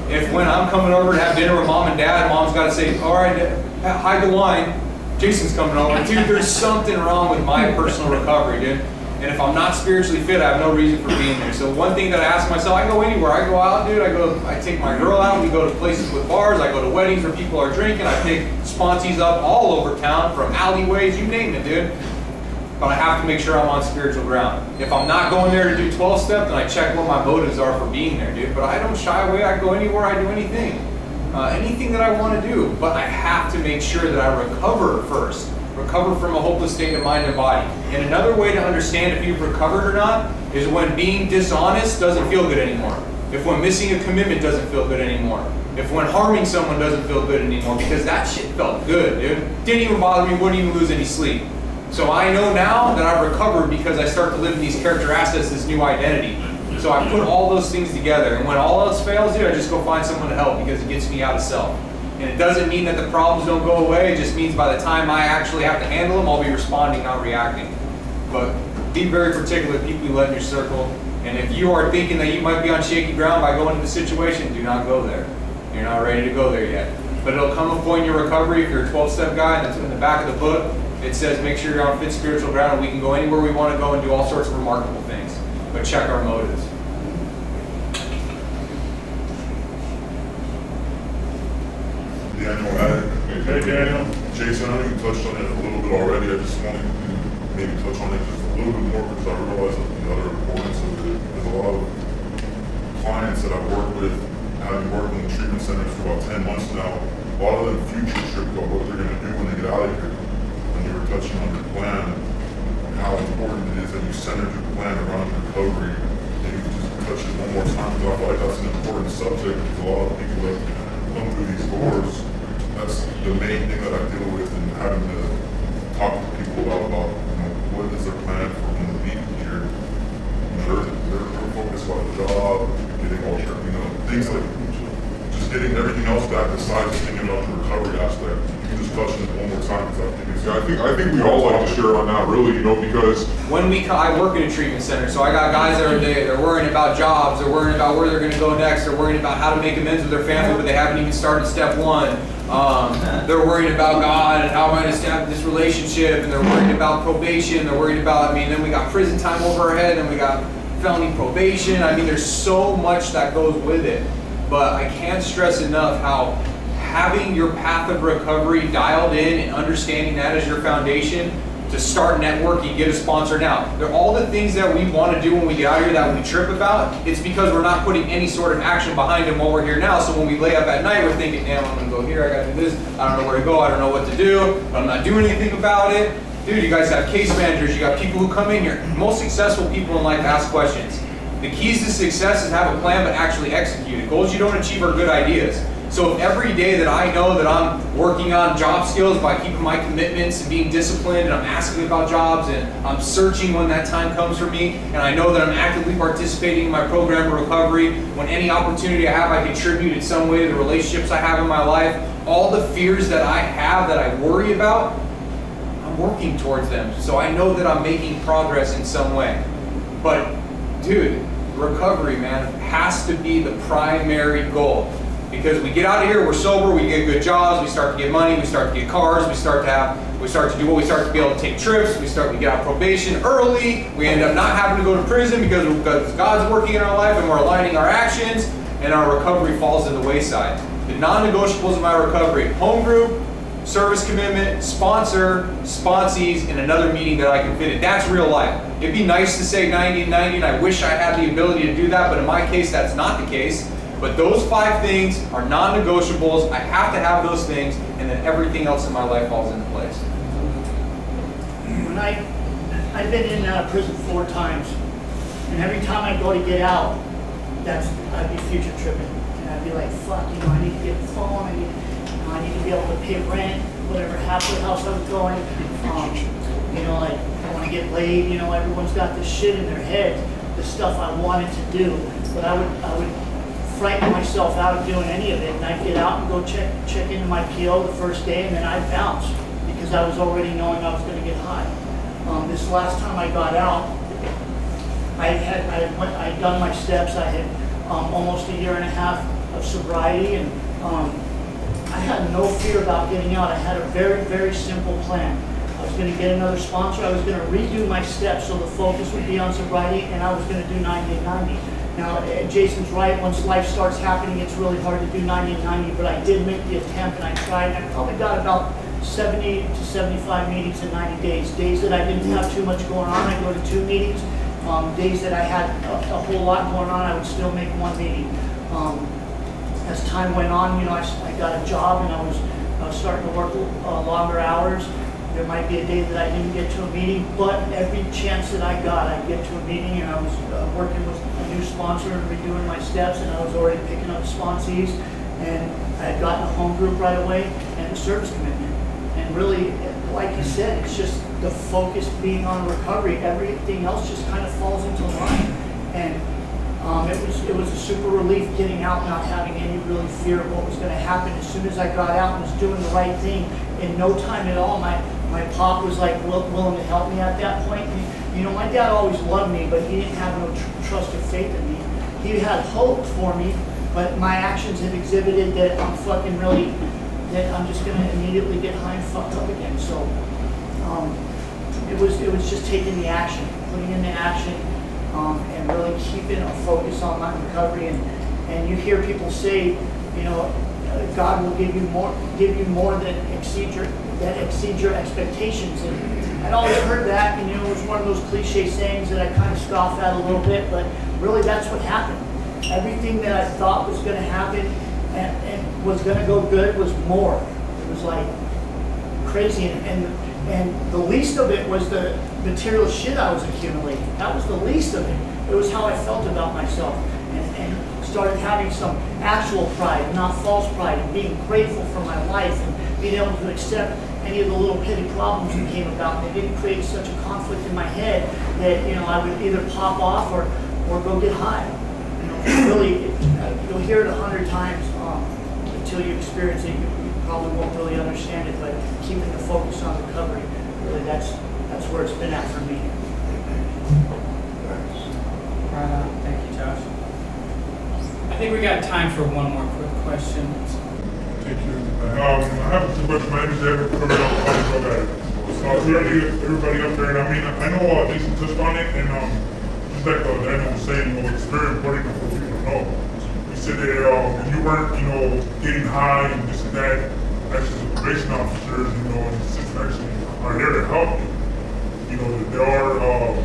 If when I'm coming over to have dinner with mom and dad, mom's got to say, all right, hide the wine, Jason's coming over. Dude, there's something wrong with my personal recovery, dude. And if I'm not spiritually fit, I have no reason for being there. So one thing that I ask myself, I go anywhere. I go out, dude. I take my girl out. We go to places with bars. I go to weddings where people are drinking. I pick sponsees up all over town, from alleyways, you name it, dude. But I have to make sure I'm on spiritual ground. If I'm not going there to do 12-step, then I check what my motives are for being there, dude. But I don't shy away. I go anywhere. I do anything. anything that I want to do, but I have to make sure that I recover first. Recover from a hopeless state of mind and body. And another way to understand if you've recovered or not is when being dishonest doesn't feel good anymore. If when missing a commitment doesn't feel good anymore. If when harming someone doesn't feel good anymore, because that shit felt good, dude. Didn't even bother me, wouldn't even lose any sleep. So I know now that I've recovered because I start to live in these character assets, this new identity. So I put all those things together, and when all else fails, dude, I just go find someone to help because it gets me out of self. And it doesn't mean that the problems don't go away, it just means by the time I actually have to handle them, I'll be responding, not reacting. But be very particular with people you let in your circle. And if you are thinking that you might be on shaky ground by going into the situation, do not go there. You're not ready to go there yet. But it'll come a point in your recovery, if you're a 12-step guy, and it's in the back of the book, it says make sure you're on fit spiritual ground and we can go anywhere we want to go and do all sorts of remarkable things. But check our motives. Daniel, hey Daniel. Jason, I know you touched on it a little bit already. I just wanted to maybe touch on it just a little bit more because I realize the other importance of it. There's a lot of clients that I've worked with, having worked in the treatment centers for about 10 months now. A lot of them future trip about what they're going to do when they get out of here. When you were touching on your plan and how important it is that you centered your plan around recovery. Maybe you just touch it one more time because I feel like that's an important subject because a lot of people that come through these doors, that's the main thing that I deal with and having to talk to people about what is their plan for when they leave here. They're focused on the job, getting all your, things like just getting everything else back besides thinking about the recovery aspect. You can just touch on it one more time because I think we all like to share on that really, because when I work in a treatment center, so I got guys every day, they're worrying about jobs, they're worrying about where they're going to go next, they're worrying about how to make amends with their family, but they haven't even started step one. They're worried about God and how am I going to establish this relationship, and they're worried about probation, they're worried about, then we got prison time over our head, and we got felony probation. There's so much that goes with it, but I can't stress enough how having your path of recovery dialed in and understanding that as your foundation to start networking, get a sponsor now. They're all the things that we want to do when we get out here that we trip about. It's because we're not putting any sort of action behind them while we're here now. So when we lay up at night, we're thinking, damn, I'm going to go here, I got to do this, I don't know where to go, I don't know what to do, but I'm not doing anything about it. Dude, you guys have case managers, you got people who come in here. Most successful people in life ask questions. The keys to success is have a plan but actually execute it. Goals you don't achieve are good ideas. So if every day that I know that I'm working on job skills by keeping my commitments and being disciplined, and I'm asking about jobs and I'm searching when that time comes for me, and I know that I'm actively participating in my program of recovery, when any opportunity I have I contribute in some way to the relationships I have in my life, all the fears that I have that I worry about, I'm working towards them. So I know that I'm making progress in some way. But dude, recovery, man, has to be the primary goal. Because we get out of here, we're sober, we get good jobs, we start to get money, we start to get cars, we start to do what we start to be able to take trips, we get out of probation early, we end up not having to go to prison because God's working in our life and we're aligning our actions, and our recovery falls to the wayside. The non-negotiables of my recovery: home group, service commitment, sponsor, sponsees, and another meeting that I can fit in. That's real life. It'd be nice to say 90 and 90, and I wish I had the ability to do that, but in my case, that's not the case. But those 5 things are non-negotiables. I have to have those things, and then everything else in my life falls into place. When I've been in prison 4 times, and every time I go to get out, I'd be future tripping, and I'd be like, fuck, I need to get the phone, I need to be able to pay rent, whatever halfway house I was going. I want to get laid. Everyone's got this shit in their head, the stuff I wanted to do, but I would frighten myself out of doing any of it, and I'd get out and go check into my PO the first day, and then I'd bounce because I was already knowing I was going to get high. This last time I got out, I'd done my steps. I had almost 1.5 years of sobriety, and I had no fear about getting out. I had a very, very simple plan. I was going to get another sponsor. I was going to redo my steps so the focus would be on sobriety, and I was going to do 90 and 90. Now, Jason's right. Once life starts happening, it's really hard to do 90 and 90, but I did make the attempt, and I tried, and I probably got about 70 to 75 meetings in 90 days. Days that I didn't have too much going on, I'd go to 2 meetings. Days that I had a whole lot going on, I would still make 1 meeting. as time went on, I got a job and I was starting to work longer hours. There might be a day that I didn't get to a meeting, but every chance that I got, I'd get to a meeting, and I was working with a new sponsor and redoing my steps, and I was already picking up sponsees, and I had gotten a home group right away and a service commitment. And really, like you said, it's just the focus being on recovery. Everything else just kind of falls into line. And it was a super relief getting out, not having any really fear of what was going to happen. As soon as I got out and was doing the right thing, in no time at all, my pop was like willing to help me at that point. My dad always loved me, but he didn't have no trust or faith in me. He had hope for me, but my actions have exhibited that that I'm just gonna immediately get high and fucked up again. So it was just taking the action, putting in the action, and really keeping a focus on my recovery. And you hear people say, God will give you more that exceed your expectations. And I'd always heard that, and it was one of those cliche sayings that I kind of scoffed at a little bit, but really that's what happened. Everything that I thought was going to happen and was going to go good was more. It was like crazy, and the least of it was the material shit I was accumulating. That was the least of it. It was how I felt about myself, and started having some actual pride, not false pride, and being grateful for my life and being able to accept any of the little petty problems that came about. They didn't create such a conflict in my head that I would either pop off or go get high. Really, you'll hear it 100 times until you experience it. You probably won't really understand it, but keeping the focus on recovery, really, that's where it's been at for me. Right on. Thank you, Josh. I think we got time for one more quick question. Thank you. I have a question. My name is Evan from Drug Addict. Everybody up there, and I know Jason touched on it, and just like Daniel was saying, it's very important for people to know. He said that when you weren't, getting high and this and that, actually the probation officers, and the system actually are here to help you. That there are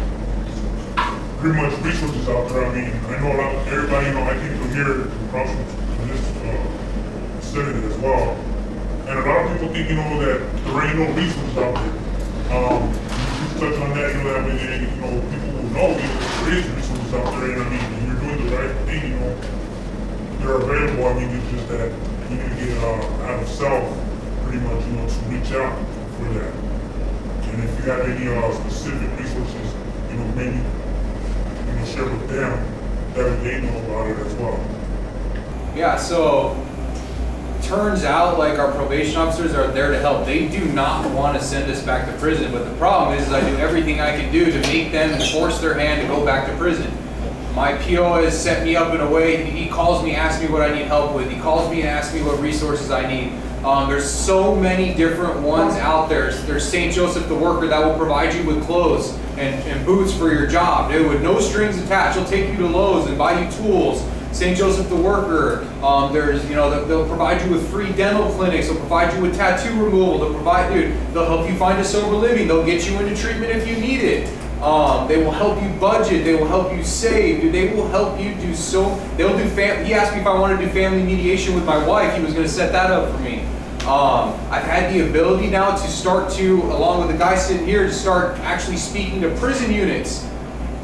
pretty much resources out there. I know everybody, I came from here to Crossroads, in this vicinity as well. And a lot of people think, that there ain't no resources out there. You touch on that, people will know there is resources out there, and you're doing the right thing, they're available. It's just that you need to get out of self, pretty much, to reach out for that. And if you have any specific resources, maybe share with them, that they know about it as well. Yeah, so turns out like our probation officers are there to help. They do not want to send us back to prison, but the problem is I do everything I can do to make them force their hand to go back to prison. My PO has set me up in a way, he calls me, asks me what I need help with. He calls me and asks me what resources I need. There's so many different ones out there. There's St. Joseph the Worker that will provide you with clothes and boots for your job. With no strings attached, he'll take you to Lowe's and buy you tools. St. Joseph the Worker, they'll provide you with free dental clinics, they'll provide you with tattoo removal, they'll help you find a sober living, they'll get you into treatment if you need it. They will help you budget, they will help you save, they will help you do he asked me if I wanted to do family mediation with my wife, he was going to set that up for me. I've had the ability now to start to, along with the guy sitting here, to start actually speaking to prison units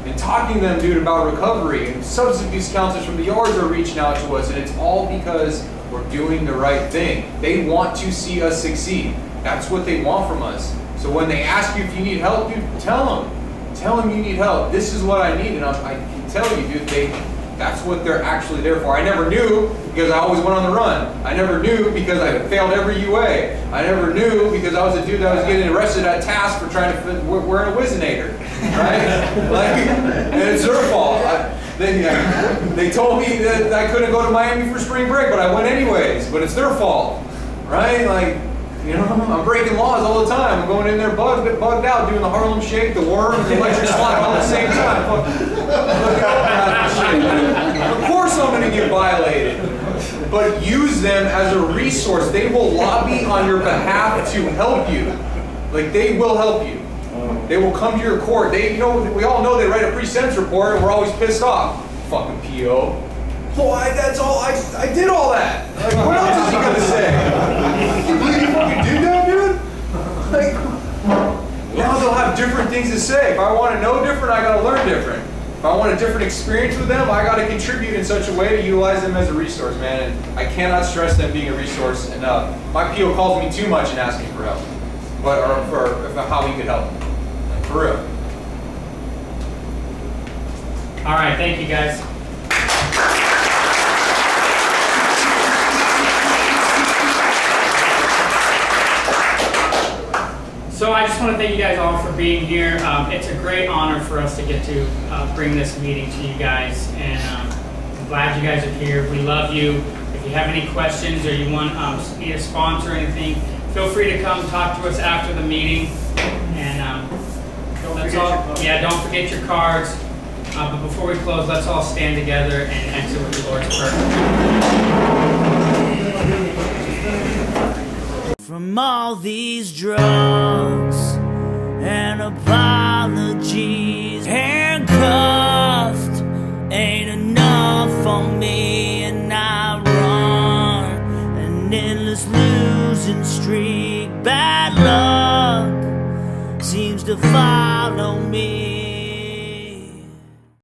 and talking to them, about recovery. And substance abuse counselors from the yards are reaching out to us, and it's all because we're doing the right thing. They want to see us succeed. That's what they want from us. So when they ask you if you need help, dude, tell them you need help. This is what I need, and I can tell you, dude, that's what they're actually there for. I never knew because I always went on the run. I never knew because I failed every UA. I never knew because I was a dude that was getting arrested at task for trying to wear a Wizinator, right? And it's their fault. They told me that I couldn't go to Miami for spring break, but I went anyways. But it's their fault, right? I'm breaking laws all the time. I'm going in there bugged out, doing the Harlem Shake, the worm, and the electric slide all at the same time. Of course I'm going to get violated. But use them as a resource. They will lobby on your behalf to help you. They will help you. They will come to your court. We all know they write a pre-sentence report and we're always pissed off. Fucking PO. Well, that's all, I did all that. Like, what else is he gonna say? Can you believe you fucking did that, dude? Like, now they'll have different things to say. If I want to know different, I gotta learn different. If I want a different experience with them, I gotta contribute in such a way to utilize them as a resource, man. And I cannot stress them being a resource enough. My PO calls me too much in asking for help, or for how we could help. Like, for real. All right, thank you guys. So I just want to thank you guys all for being here. It's a great honor for us to get to bring this meeting to you guys, and I'm glad you guys are here. We love you. If you have any questions or you want need a sponsor or anything, feel free to come talk to us after the meeting. And that's all. Yeah, don't forget your cards. But before we close, let's all stand together and exit with the Lord's Prayer. From all these drugs and apologies, handcuffed ain't enough for me, and I run an endless losing streak. Bad luck seems to follow me.